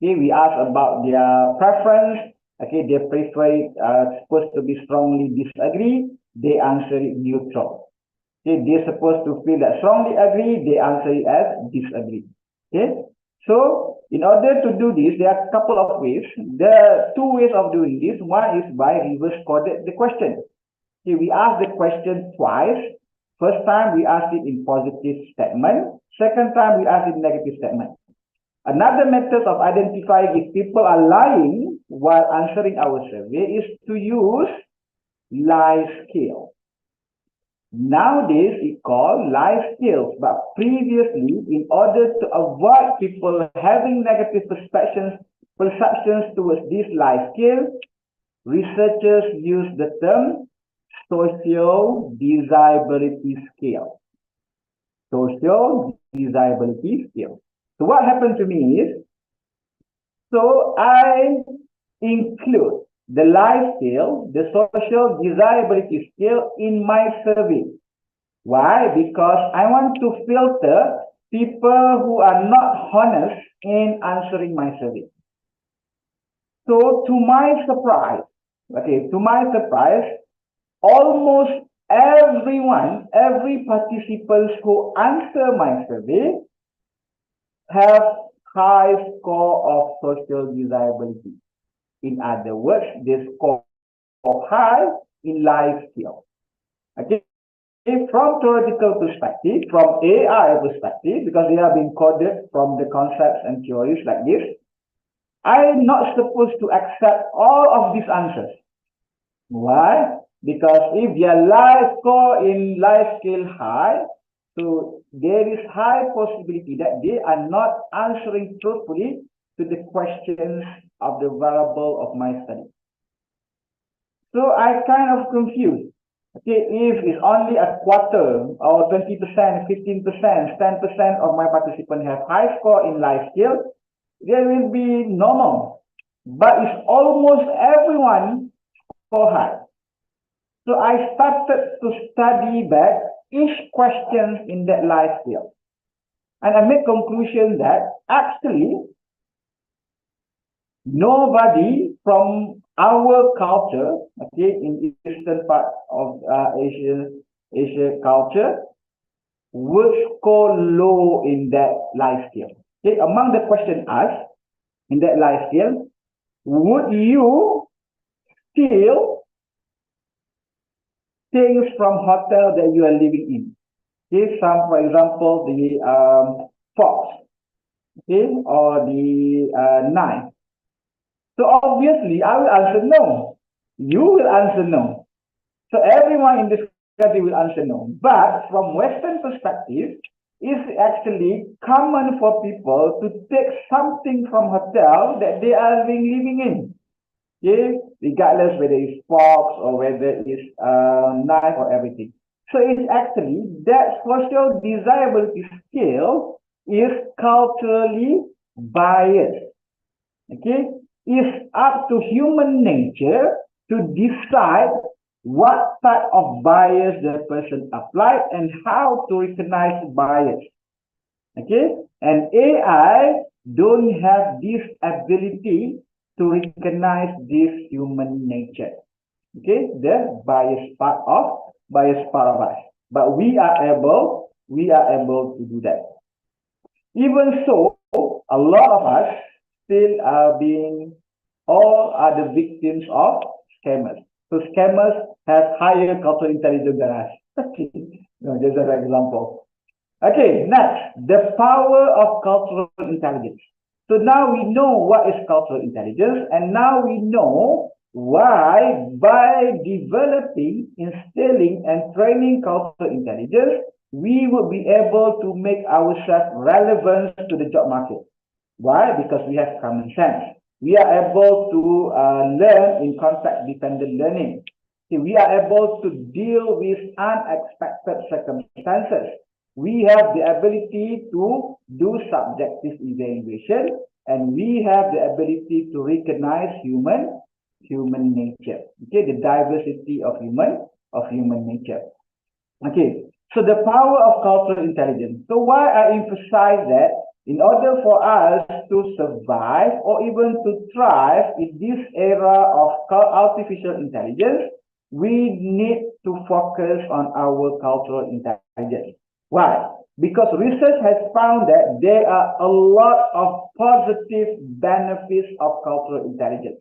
Okay, we ask about their preference. Okay, they prefer it supposed to be strongly disagree. They answer it neutral. Okay, they're supposed to feel that strongly agree. They answer it as disagree. Okay, so in order to do this, there are a couple of ways. There are two ways of doing this. One is by reverse coded the question. Okay, we ask the question twice. First time we ask it in positive statement. Second time we ask it in negative statement. Another method of identifying if people are lying while answering our survey is to use lie scale. Nowadays, it's called lie scales, but previously, in order to avoid people having negative perceptions towards this lie scale, researchers use the term social desirability scale. Social desirability scale. So what happened to me is, so I include the lie scale, the social desirability scale in my survey. Why? Because I want to filter people who are not honest in answering my survey. So to my surprise, almost every participant who answer my survey have high score of social desirability. In other words, they score high in life skills. Okay, from theoretical perspective, from AI perspective, because they are being coded from the concepts and theories like this, I'm not supposed to accept all of these answers. Why? Because if their life score in life skill high, so there is high possibility that they are not answering truthfully to the questions of the variable of my study. So I kind of confused. Okay, if it's only a quarter or 20%, 15%, 10% of my participants have high score in life skills, there will be normal. But it's almost everyone score high. So I started to study back each question in that life skill. And I made conclusion that actually nobody from our culture, okay, in eastern part of Asia culture, would score low in that life skill. Okay, among the question asked in that life skill, would you steal things from hotel that you are living in? Okay, for example, the forks, okay, or the knife. So obviously, I will answer no. You will answer no. So everyone in this country will answer no. But from Western perspective, it's actually common for people to take something from hotel that they are living in. Okay, regardless whether it's forks or whether it's knife or everything. So it's actually that social desirability scale is culturally biased. Okay, it's up to human nature to decide what type of bias the person applied and how to recognize bias. Okay, and AI don't have this ability to recognize this human nature. Okay, the bias part of us. But we are able to do that. Even so, a lot of us still are the victims of scammers. So scammers have higher cultural intelligence than us. No, just an example. Okay, next, the power of cultural intelligence. So now we know what is cultural intelligence, and now we know why by developing, instilling, and training cultural intelligence, we will be able to make ourselves relevant to the job market. Why? Because we have common sense. We are able to learn in context-dependent learning. See, we are able to deal with unexpected circumstances. We have the ability to do subjective evaluation, and we have the ability to recognize human nature. Okay, the diversity of human nature. Okay, so the power of cultural intelligence. So why I emphasize that in order for us to survive or even to thrive in this era of artificial intelligence, we need to focus on our cultural intelligence. Why? Because research has found that there are a lot of positive benefits of cultural intelligence.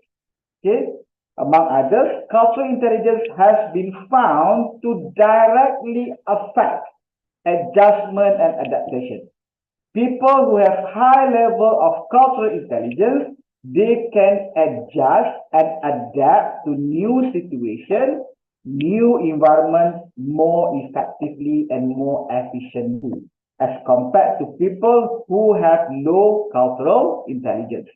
Okay? Among others, cultural intelligence has been found to directly affect adjustment and adaptation. People who have high level of cultural intelligence, they can adjust and adapt to new situations, new environments more effectively and more efficiently as compared to people who have low cultural intelligence.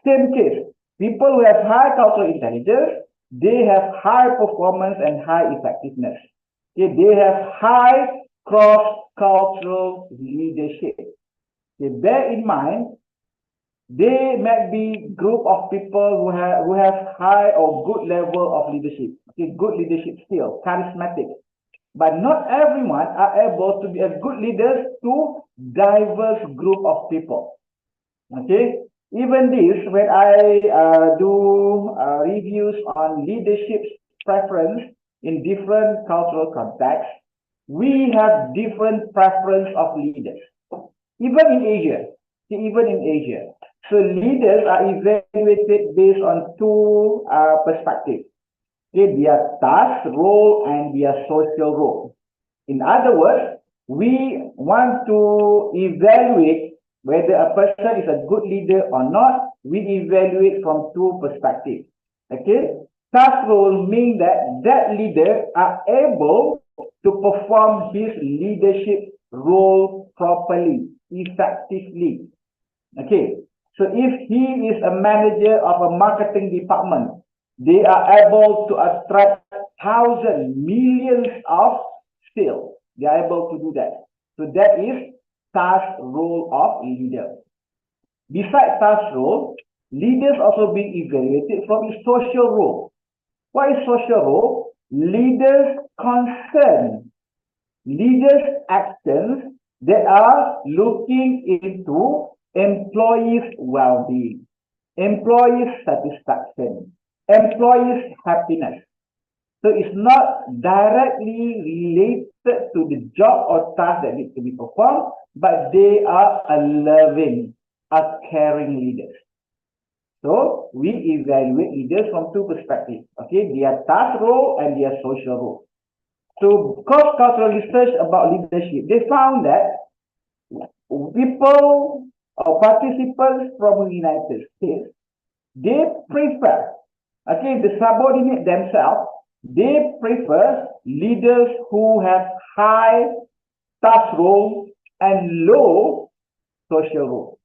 Same case, people who have high cultural intelligence, they have high performance and high effectiveness. Okay, they have high cross-cultural leadership. Okay, bear in mind, they might be group of people who have high or good level of leadership. Okay, good leadership skill, charismatic. But not everyone are able to be a good leader to diverse group of people. Okay, even this, when I do reviews on leadership preference in different cultural contexts, we have different preference of leaders. Even in Asia. So leaders are evaluated based on two perspectives. Okay, their task, role, and their social role. In other words, we want to evaluate whether a person is a good leader or not. We evaluate from two perspectives. Okay, task role means that leader are able to perform his leadership role properly, effectively. Okay, so if he is a manager of a marketing department, they are able to attract thousands, millions of sales. They are able to do that. So that is task role of leader. Besides task role, leaders also being evaluated from its social role. What is social role? Leaders concern, leaders actions that are looking into employees' well-being, employees' satisfaction, employees' happiness. So it's not directly related to the job or task that needs to be performed, but they are a loving, a caring leaders. So we evaluate leaders from two perspectives. Okay, their task role and their social role. So cross-cultural research about leadership, they found that people or participants from the United States, they prefer, okay, the subordinate themselves, they prefer leaders who have high task role and low social role.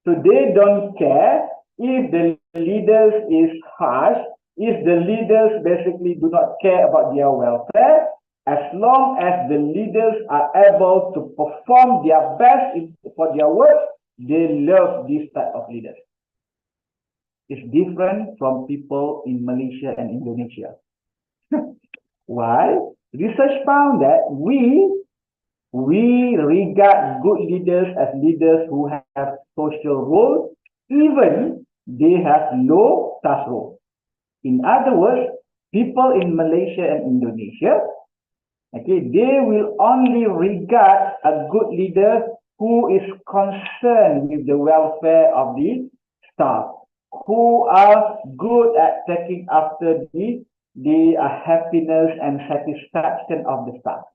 So they don't care if the leaders is harsh, if the leaders basically do not care about their welfare, as long as the leaders are able to perform their best for their work, they love this type of leaders. It's different from people in Malaysia and Indonesia. Why? Research found that we regard good leaders as leaders who have social role, even they have low task role. In other words, people in Malaysia and Indonesia, okay, they will only regard a good leader who is concerned with the welfare of the staff, who are good at taking after the happiness and satisfaction of the staff.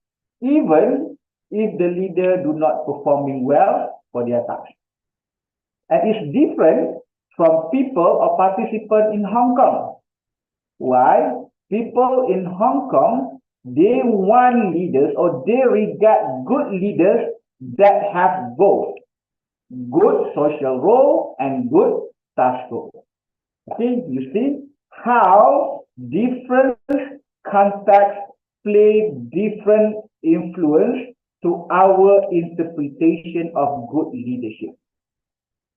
even if the leader do not performing well for their task. And it's different from people or participants in Hong Kong. Why? People in Hong Kong, they want leaders or they regard good leaders that have both good social role and good task role. Okay, you see how different contexts play different influence to our interpretation of good leadership.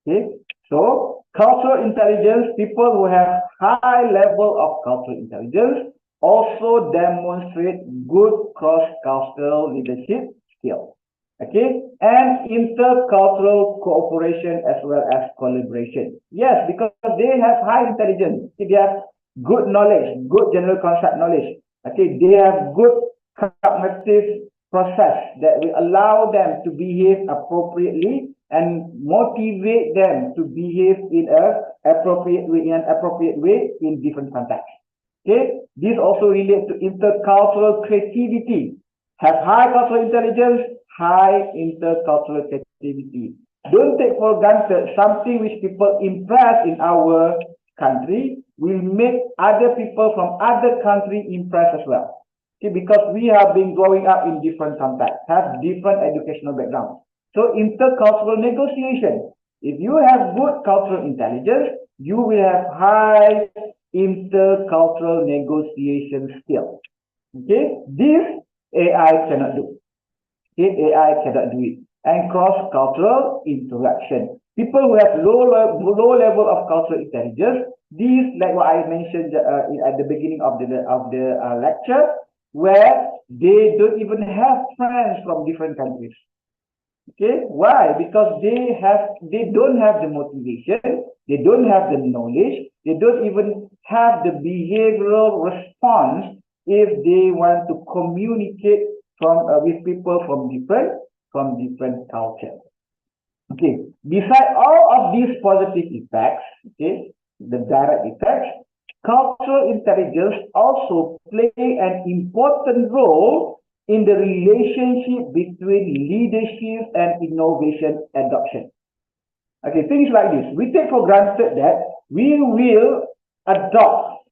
Okay, so cultural intelligence, people who have high level of cultural intelligence also demonstrate good cross-cultural leadership skills. Okay, and intercultural cooperation as well as collaboration. Yes, because they have high intelligence. They have good knowledge, good general concept knowledge. Okay, they have good cognitive process that will allow them to behave appropriately and motivate them to behave in an appropriate way in different contexts. Okay, this also relates to intercultural creativity. Have high cultural intelligence, high intercultural creativity. Don't take for granted something which people impress in our country will make other people from other country impress as well. Okay, because we have been growing up in different contexts, have different educational backgrounds. So intercultural negotiation. If you have good cultural intelligence, you will have high intercultural negotiation skills. Okay, this AI cannot do. Okay, AI cannot do it. And cross-cultural interaction. People who have low level of cultural intelligence, these, like what I mentioned at the beginning of the lecture, where they don't even have friends from different countries. Okay, why? Because they don't have the motivation, they don't have the knowledge, they don't even have the behavioral response if they want to communicate with people from different cultures. Okay, beside all of these positive effects, okay, the direct effects, cultural intelligence also play an important role in the relationship between leadership and innovation adoption. Okay, things like this. We take for granted that we will adopt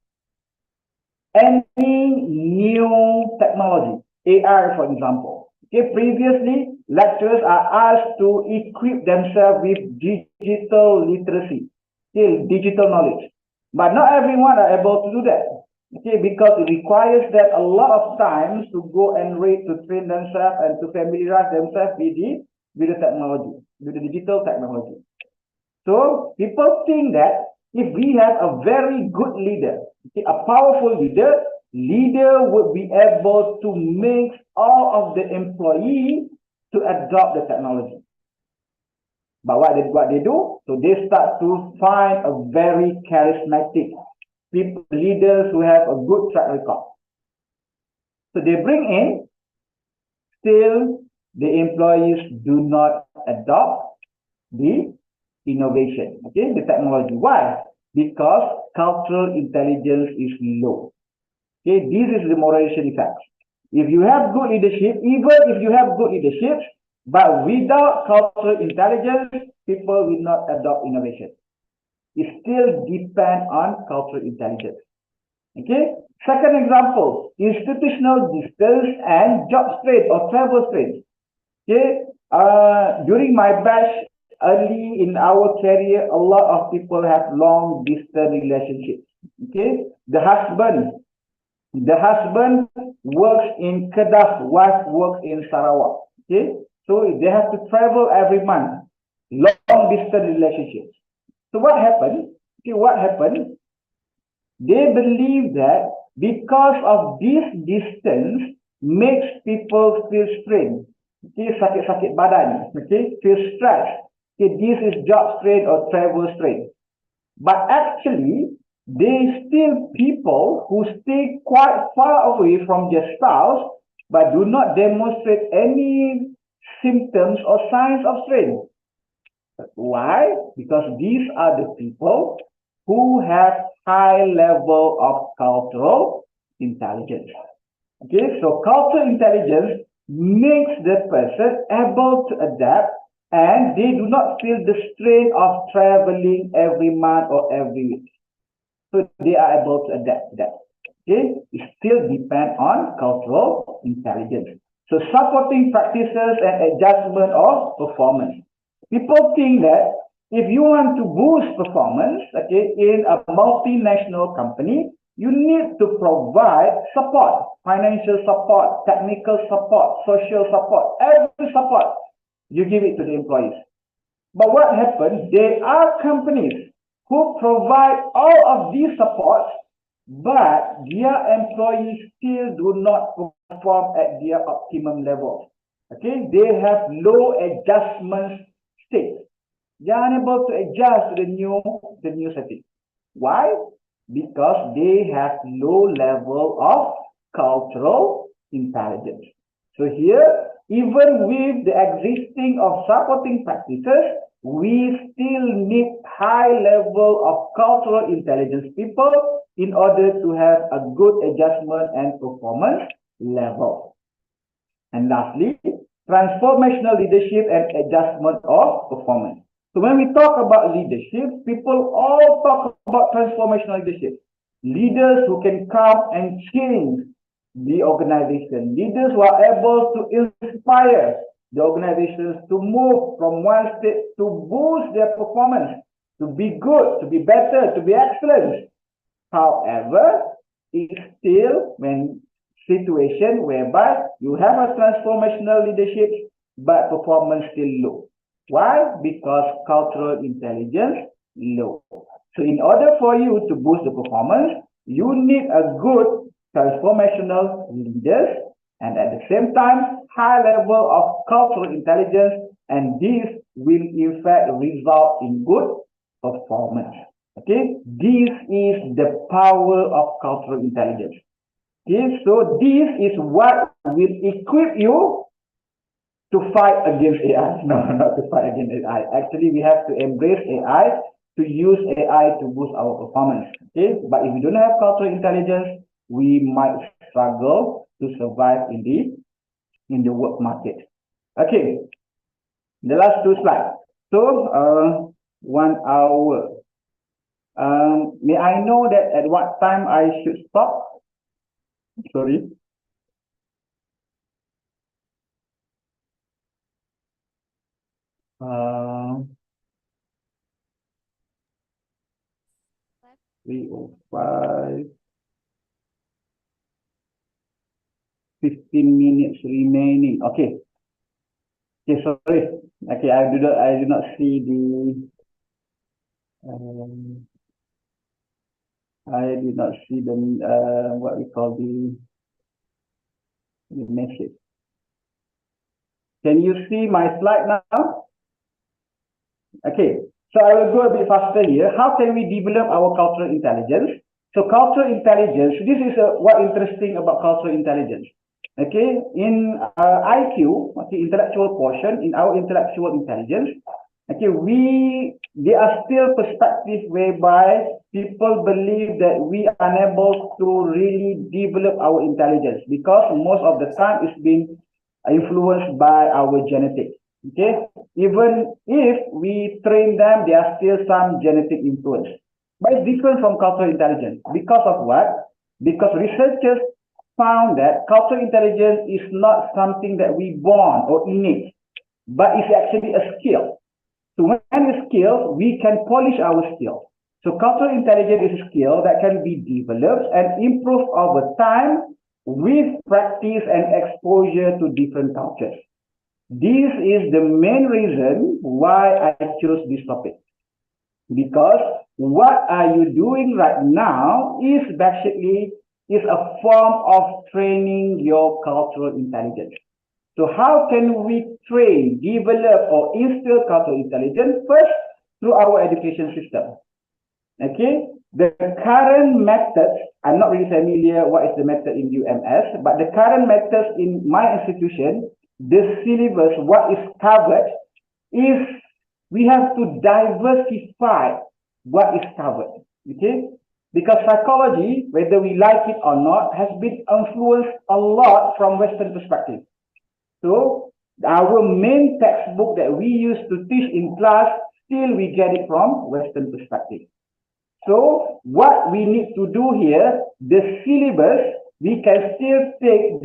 any new technology, AI for example. Okay, previously, lecturers are asked to equip themselves with digital literacy, okay, digital knowledge. But not everyone are able to do that. Okay, because it requires that a lot of times to go and read, to train themselves and to familiarize themselves with the technology, with the digital technology. So people think that if we have a very good leader, okay, a powerful leader would be able to make all of the employees to adopt the technology. But what they do? So they start to find a very charismatic leaders who have a good track record. So they bring in, still the employees do not adopt the innovation, okay, the technology. Why? Because cultural intelligence is low. Okay, this is the moralization effect. If you have good leadership, even if you have good leadership, but without cultural intelligence, people will not adopt innovation. It still depends on cultural intelligence. Okay. Second example, institutional distance and job strain or travel strain. Okay. During my batch, early in our career, a lot of people have long distance relationships. Okay. The husband works in Kedah, wife works in Sarawak. Okay. So they have to travel every month. Long distance relationships. So what happened? Okay, what happened? They believe that because of this distance makes people feel strain. Okay, sakit-sakit badan. Okay, feel stressed. Okay, this is job strain or travel strain. But actually, they still people who stay quite far away from their spouse but do not demonstrate any symptoms or signs of strain. Why? Because these are the people who have high level of cultural intelligence. Okay, so cultural intelligence makes the person able to adapt, and they do not feel the strain of traveling every month or every week. So they are able to adapt to that. Okay, it still depends on cultural intelligence. So supporting practices and adjustment of performance. People think that if you want to boost performance, okay, in a multinational company, you need to provide support, financial support, technical support, social support, every support. You give it to the employees. But what happens? There are companies who provide all of these supports, but their employees still do not perform at their optimum level. Okay, they have low adjustment state. They are unable to adjust to the new setting. Why? Because they have low level of cultural intelligence. So here, even with the existing of supporting practices, we still need high level of cultural intelligence people in order to have a good adjustment and performance level. And lastly, transformational leadership and adjustment of performance. So when we talk about leadership, people all talk about transformational leadership. Leaders who can come and change the organization. Leaders who are able to inspire the organizations to move from one state to boost their performance, to be good, to be better, to be excellent. However, it's still when situation whereby you have a transformational leadership, but performance still low. Why? Because cultural intelligence low. So in order for you to boost the performance, you need a good transformational leaders, and at the same time, high level of cultural intelligence, and this will in fact result in good performance. Okay, this is the power of cultural intelligence. Okay, so this is what will equip you to fight against AI. No, not to fight against AI. Actually, we have to embrace AI, to use AI to boost our performance. Okay, but if we don't have cultural intelligence, we might struggle to survive in the work market. Okay, the last two slides. So, 1 hour. May I know that at what time I should stop? Sorry. Uh, 3:05. 15 minutes remaining. Okay. Okay, sorry. Okay, I do not see the I did not see the what we call the message. Can you see my slide now? Okay, so I will go a bit faster here. How can we develop our cultural intelligence? So cultural intelligence, this is what interesting about cultural intelligence. Okay, in IQ, okay, intellectual quotient, in our intellectual intelligence, okay, there are still perspectives whereby people believe that we are unable to really develop our intelligence because most of the time it's been influenced by our genetics. Okay, even if we train them, there are still some genetic influence. But it's different from cultural intelligence. Because of what? Because researchers found that cultural intelligence is not something that we born or innate, but it's actually a skill. So when it's skill, we can polish our skill. So cultural intelligence is a skill that can be developed and improved over time with practice and exposure to different cultures. This is the main reason why I chose this topic. Because what are you doing right now is basically a form of training your cultural intelligence. So how can we train, develop, or instill cultural intelligence? First, through our education system. Okay, the current methods, I'm not really familiar what is the method in UMS, but the current methods in my institution, the syllabus, what is covered is we have to diversify what is covered. Okay, because psychology, whether we like it or not, has been influenced a lot from Western perspective. So our main textbook that we used to teach in class, still we get it from Western perspective. So what we need to do here, the syllabus, we can still take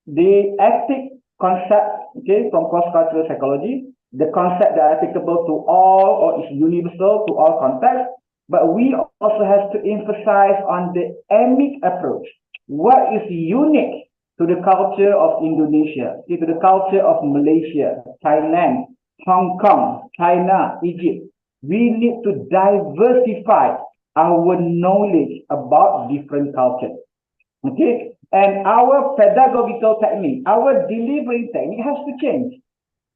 the ethic concept, okay, from cross-cultural psychology, the concept that are applicable to all or is universal to all contexts, but we also have to emphasize on the emic approach. What is unique to the culture of Indonesia, to the culture of Malaysia, Thailand, Hong Kong, China, Egypt? We need to diversify our knowledge about different cultures. Okay, and our pedagogical technique, our delivering technique has to change.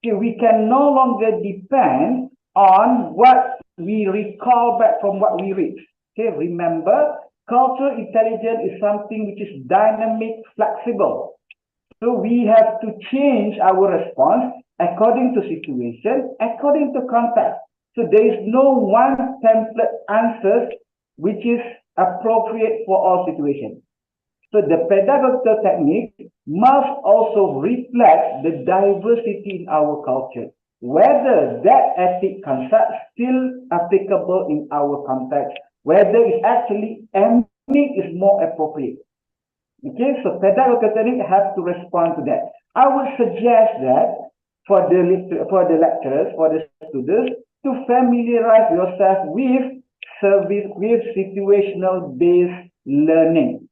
Okay, we can no longer depend on what we recall back from what we read. Okay, remember, cultural intelligence is something which is dynamic, flexible. So we have to change our response according to situation, according to context. So there is no one template answer which is appropriate for all situations. So the pedagogical technique must also reflect the diversity in our culture, whether that ethic concept still applicable in our context, whether it's actually emic is more appropriate. Okay, so pedagogical technique has to respond to that. I would suggest that for the lecturers, for the students, to familiarize yourself with situational based learning.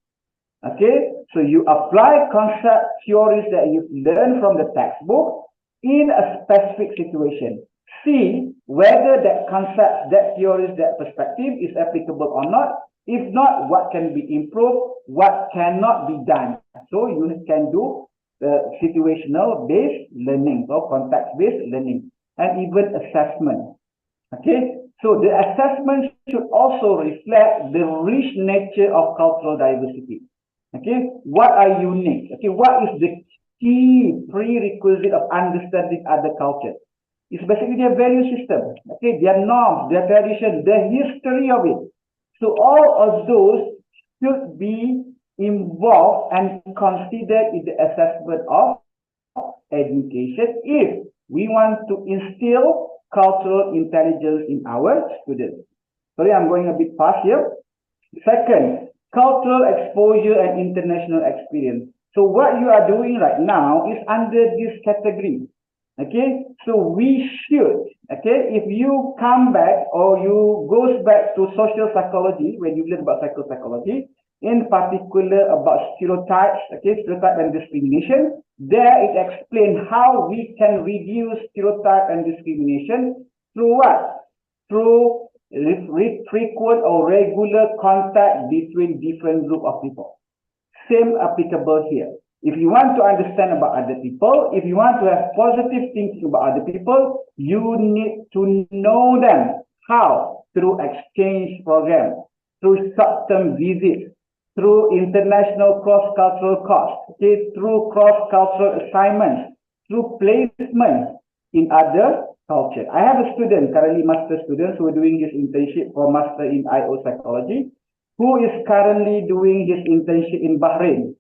Okay, so you apply concept theories that you've learned from the textbook in a specific situation. See whether that concept, that theories, that perspective is applicable or not. If not, what can be improved, what cannot be done. So you can do situational based learning or context based learning, and even assessment. Okay, so the assessment should also reflect the rich nature of cultural diversity. Okay, what are unique? Okay, what is the key prerequisite of understanding other cultures? It's basically their value system. Okay, their norms, their tradition, the history of it. So all of those should be involved and considered in the assessment of education if we want to instill cultural intelligence in our students. Sorry, I'm going a bit fast here. Second, cultural exposure and international experience. So what you are doing right now is under this category. Okay, so we should, okay, if you come back or you goes back to social psychology, when you learn about psychology, in particular about stereotypes, okay, stereotype and discrimination, there it explains how we can reduce stereotype and discrimination through what? Through frequent or regular contact between different group of people. Same applicable here. If you want to understand about other people, if you want to have positive thinking about other people, you need to know them. How? Through exchange programs, through short-term visits, through international cross-cultural courses, okay, through cross-cultural assignments, through placement in other cultures. I have a student, currently master student, who is doing his internship for master in IO psychology, who is currently doing his internship in Bahrain.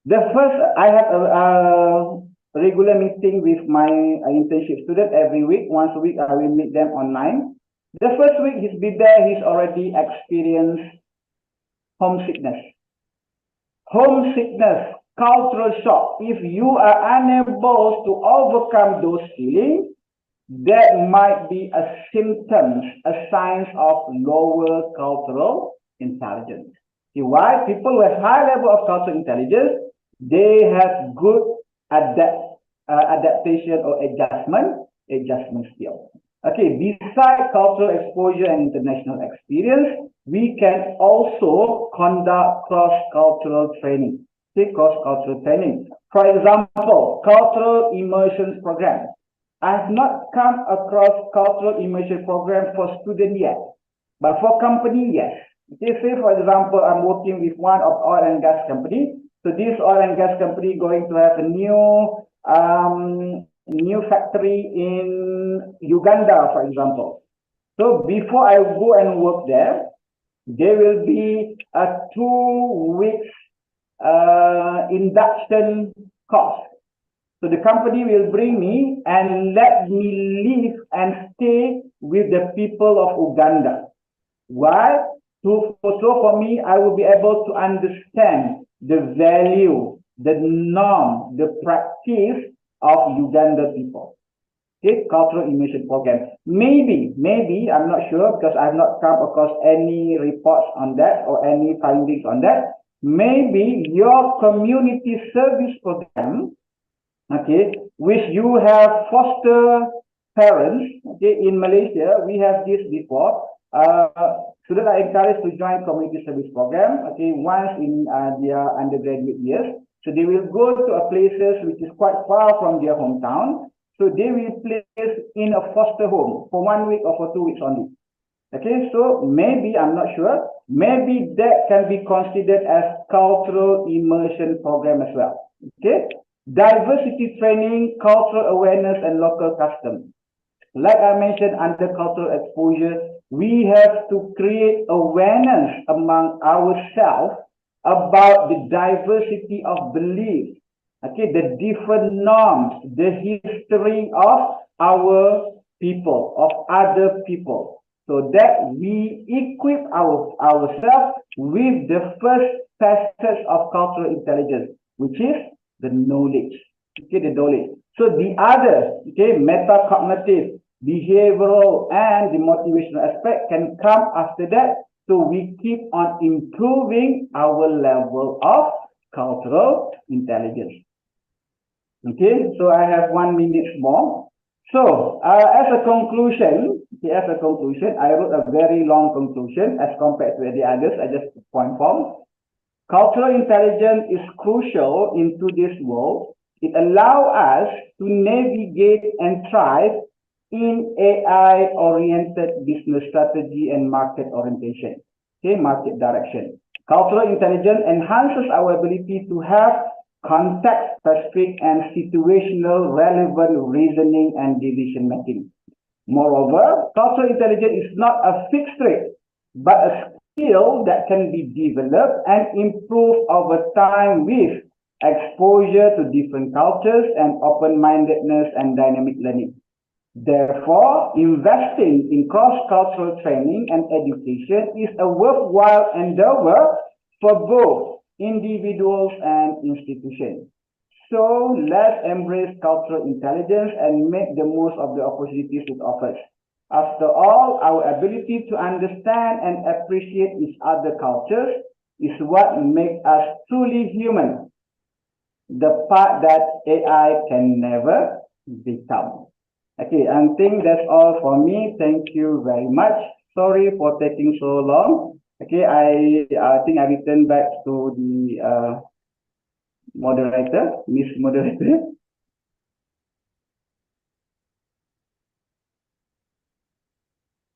The first, I have a regular meeting with my internship student every week. Once a week, I will meet them online. The first week he's been there, he's already experienced homesickness. Homesickness, cultural shock. If you are unable to overcome those feelings, that might be a symptom, a sign of lower cultural intelligence. See why? People with high level of cultural intelligence, they have good adaptation or adjustment skills. Okay, besides cultural exposure and international experience, we can also conduct cross-cultural training. Okay, cross-cultural training. For example, cultural immersion program. I have not come across cultural immersion program for students yet, but for company, yes. Okay, say for example, I'm working with one of oil and gas company. So this oil and gas company going to have a new factory in Uganda, for example. So before I go and work there, there will be a 2 weeks induction cost. So the company will bring me and let me live and stay with the people of Uganda. Why? So for me, I will be able to understand the value, the norm, the practice of Uganda people. Okay, cultural immersion program. Maybe, I'm not sure because I've not come across any reports on that or any findings on that. Maybe your community service program, okay, which you have foster parents, okay, in Malaysia, we have this before. Students are encouraged to join community service program, okay, once in their undergraduate years. So they will go to a places which is quite far from their hometown. So they will place in a foster home for 1 week or for 2 weeks only. Okay, so maybe, I'm not sure, maybe that can be considered as cultural immersion program as well. Okay, diversity training, cultural awareness, and local customs. Like I mentioned, under cultural exposure, we have to create awareness among ourselves about the diversity of beliefs. Okay, the different norms, the history of our people, of other people, so that we equip ourselves with the first facet of cultural intelligence, which is the knowledge. Okay, the knowledge. So the other, okay, metacognitive, behavioral, and the motivational aspect can come after that. So we keep on improving our level of cultural intelligence. Okay, so I have 1 minute more. So as a conclusion, I wrote a very long conclusion as compared to the others. I just point form. Cultural intelligence is crucial in today's world. It allows us to navigate and thrive in AI-oriented business strategy and market orientation. Okay, market direction. Cultural intelligence enhances our ability to have context-specific and situational relevant reasoning and decision making. Moreover, cultural intelligence is not a fixed trait, but a skill that can be developed and improved over time with exposure to different cultures and open-mindedness and dynamic learning. Therefore, investing in cross-cultural training and education is a worthwhile endeavor for both individuals and institutions. So let's embrace cultural intelligence and make the most of the opportunities it offers. After all, our ability to understand and appreciate each other's cultures is what makes us truly human, the part that AI can never become. Okay, I think that's all for me. Thank you very much. Sorry for taking so long. Okay, I think I return back to the moderator, Miss Moderator.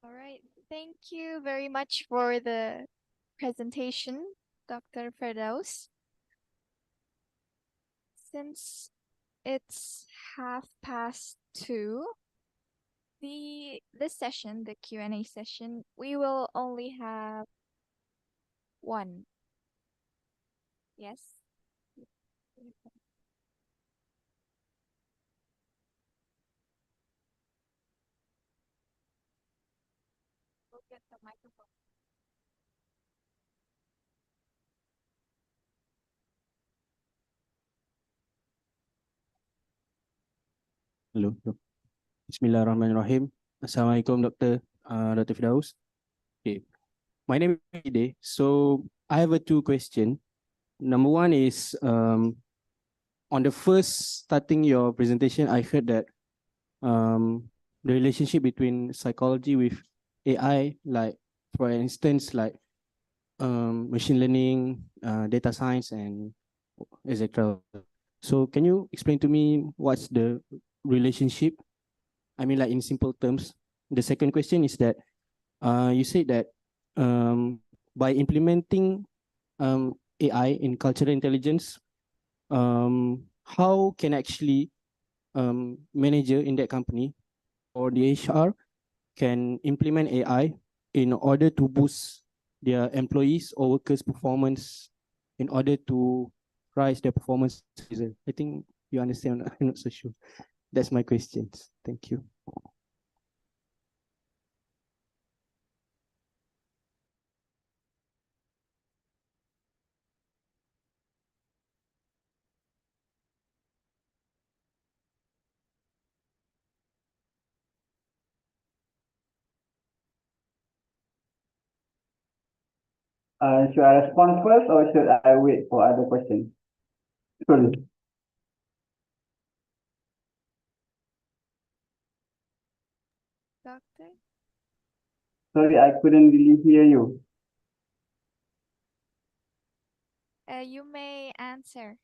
All right, thank you very much for the presentation, Dr. Firdaus. Since it's 2:30, this session, the Q&A session, we will only have one. Yes. We'll get the microphone. Hello. Bismillahirrahmanirrahim. Assalamualaikum, Dr. Firdaus. Okay. My name is Ide. So I have 2 questions. Number 1 is on the first starting your presentation, I heard that the relationship between psychology with AI, like for instance, like machine learning, data science, and etc. So can you explain to me what's the relationship? I mean, like in simple terms. The second question is that you said that by implementing AI in cultural intelligence, how can actually manager in that company or the HR can implement AI in order to boost their employees or workers' performance in order to rise their performance. I think you understand. I'm not so sure. That's my questions. Thank you. Should I respond first or should I wait for other questions? Sorry. Doctor? Sorry, I couldn't really hear you. You may answer.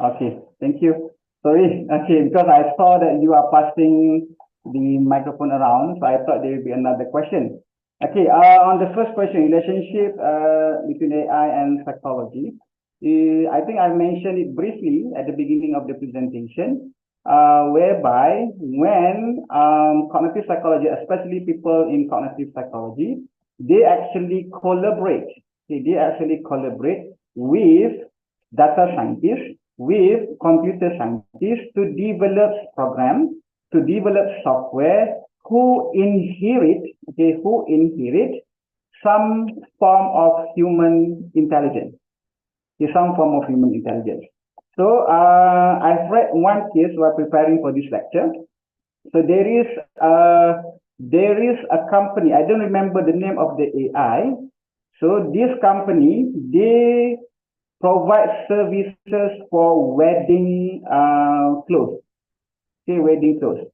Okay, thank you. Sorry, okay, because I saw that you are passing the microphone around, so I thought there would be another question. Okay, on the first question, relationship between AI and psychology. I think I mentioned it briefly at the beginning of the presentation, whereby when cognitive psychology, especially people in cognitive psychology, they actually collaborate. They actually collaborate with data scientists, with computer scientists to develop programs, to develop software who inherit some form of human intelligence. Some form of human intelligence. So I've read one case while preparing for this lecture. So there is a company, I don't remember the name of the AI. So this company, they provide services for wedding clothes. Okay, wedding clothes.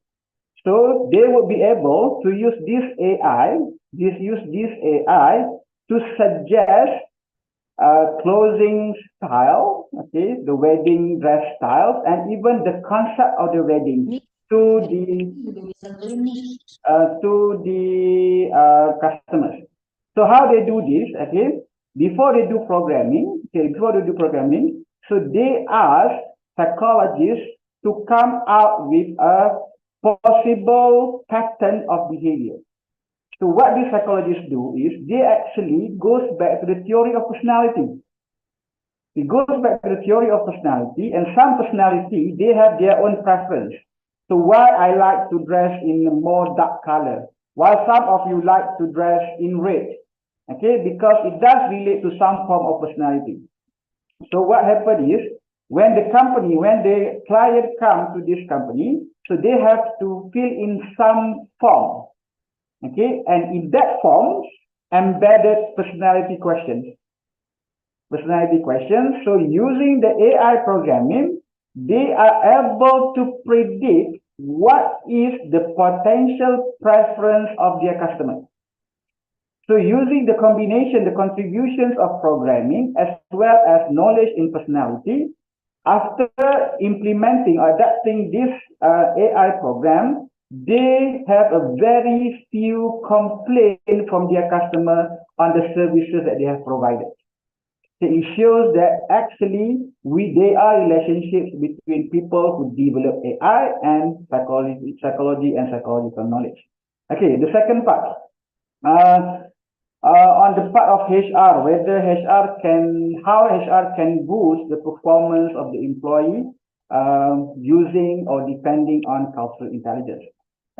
So they will be able to use this AI, to suggest clothing style, okay, the wedding dress styles, and even the concept of the wedding to the customers. So how they do this, okay, before they do programming, so they ask psychologists to come out with a possible pattern of behavior. So what these psychologists do is they actually goes back to the theory of personality. It goes back to the theory of personality, and some personality, they have their own preference. So why I like to dress in a more dark color, while some of you like to dress in red. Okay, because it does relate to some form of personality. So what happened is, when the client comes to this company, so they have to fill in some form. Okay, and in that form, embedded personality questions. So using the AI programming, they are able to predict what is the potential preference of their customer. So using the combination, the contributions of programming as well as knowledge in personality, after implementing or adapting this AI program, they have a very few complaints from their customer on the services that they have provided. So it shows that actually there are relationships between people who develop AI and psychology and psychological knowledge. Okay, the second part. On the part of HR, how HR can boost the performance of the employee using or depending on cultural intelligence.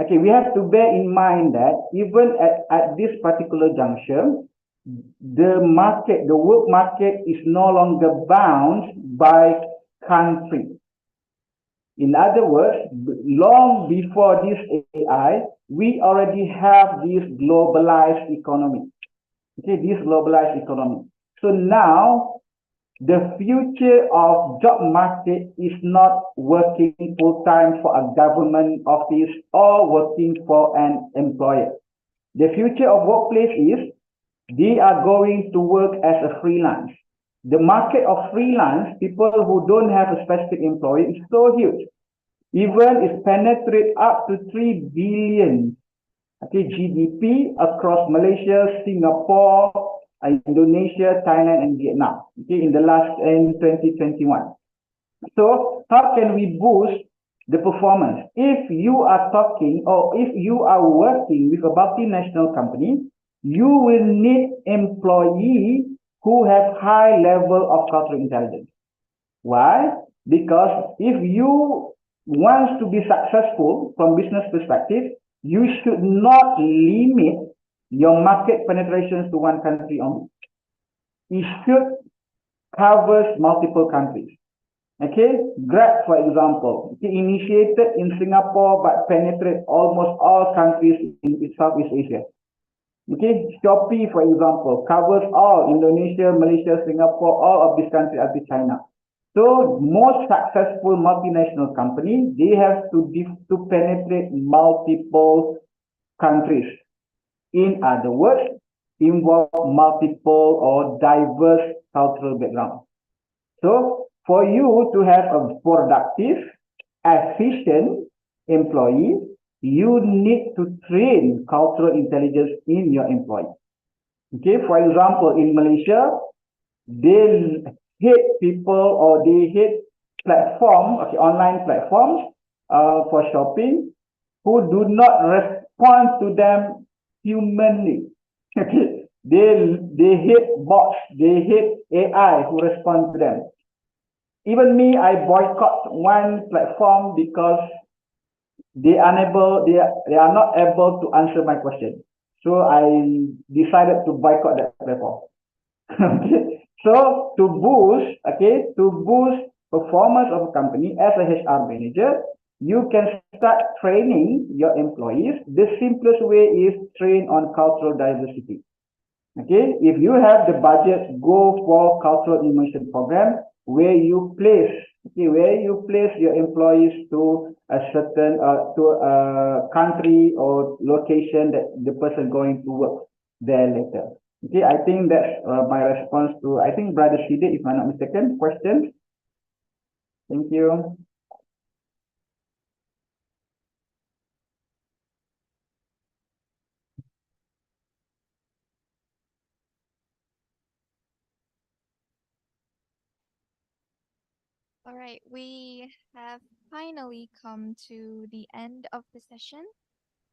Okay, we have to bear in mind that even at this particular juncture, the work market is no longer bound by country. In other words, long before this AI, we already have this globalized economy. Okay, this globalized economy. So now, the future of job market is not working full-time for a government office or working for an employer. The future of workplace is they are going to work as a freelance. The market of freelance, people who don't have a specific employer, is so huge. Even it penetrates up to 3 billion GDP across Malaysia, Singapore, Indonesia, Thailand, and Vietnam. In 2021. So how can we boost the performance? If you are talking or if you are working with a multinational company, you will need employees who have high level of cultural intelligence. Why? Because if you want to be successful from business perspective, you should not limit your market penetrations to one country only. It should cover multiple countries. Okay, Grab, for example, it initiated in Singapore but penetrate almost all countries in Southeast Asia. Okay, Shopee, for example, covers all Indonesia, Malaysia, Singapore, all of these countries up to China. So most successful multinational companies, they have to penetrate multiple countries. In other words, involve multiple or diverse cultural background. So for you to have a productive, efficient employee, you need to train cultural intelligence in your employee. Okay, for example, in Malaysia, they hate people or they hate platform, okay, online platforms for shopping who do not respond to them humanly. Okay, they hate bots, they hate AI who respond to them. Even me, I boycott one platform because they are not able to answer my question. So I decided to boycott that platform. Okay. So to boost performance of a company as a HR manager, you can start training your employees. The simplest way is train on cultural diversity. Okay, if you have the budget, go for cultural immersion program where you place your employees to a certain to a country or location that the person going to work there later. Okay, I think that's my response to, I think, Brother Sidik, if I'm not mistaken, questions. Thank you. All right, we have finally come to the end of the session.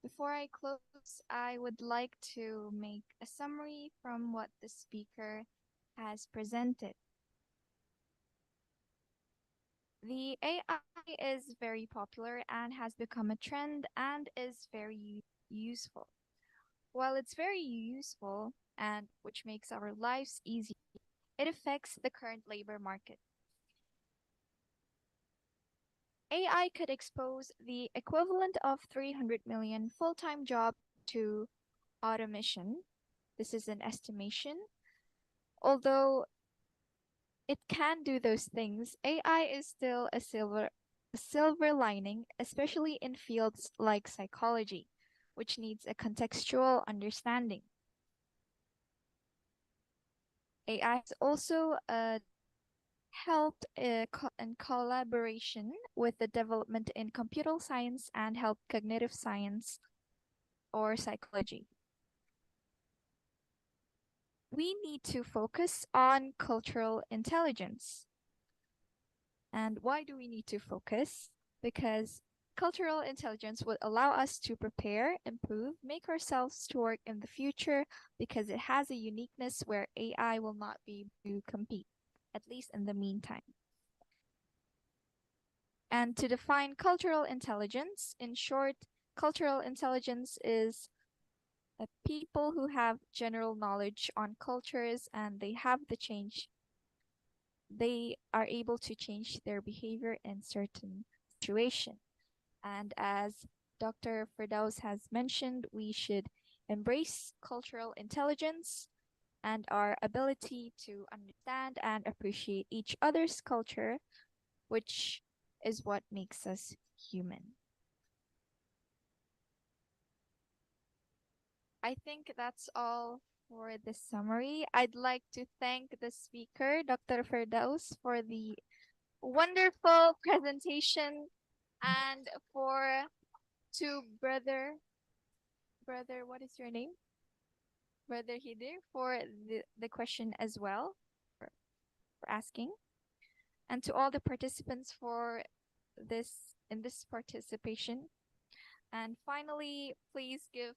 Before I close, I would like to make a summary from what the speaker has presented. The AI is very popular and has become a trend and is very useful. While it's very useful and which makes our lives easy, it affects the current labor market. AI could expose the equivalent of 300 million full-time jobs to automation. This is an estimation. Although it can do those things, AI is still a silver lining, especially in fields like psychology, which needs a contextual understanding. AI has also helped in collaboration with the development in computer science and health cognitive science or psychology. We need to focus on cultural intelligence. And why do we need to focus? Because cultural intelligence would allow us to prepare, improve, make ourselves to work in the future, because it has a uniqueness where AI will not be able to compete, at least in the meantime. And to define cultural intelligence, in short, cultural intelligence is people who have general knowledge on cultures and they are able to change their behavior in certain situation. And as Dr. Firdaus has mentioned, we should embrace cultural intelligence and our ability to understand and appreciate each other's culture, which is what makes us human. I think that's all for this summary. I'd like to thank the speaker, Dr. Firdaus, for the wonderful presentation and to brother, what is your name? Brother Hidir, for the question as well, for asking. And to all the participants for this participation. And finally, please give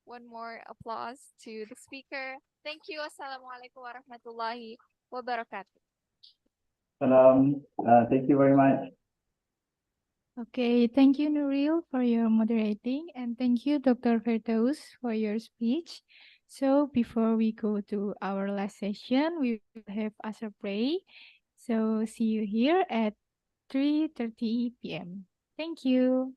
one more applause to the speaker. Thank you. Assalamualaikum warahmatullahi wabarakatuh. Salam. Thank you very much. Okay, thank you, Nuril, for your moderating, and thank you, Dr. Firdaus, for your speech. So before we go to our last session, we will have Asr pray. So see you here at 3:30 p.m. Thank you.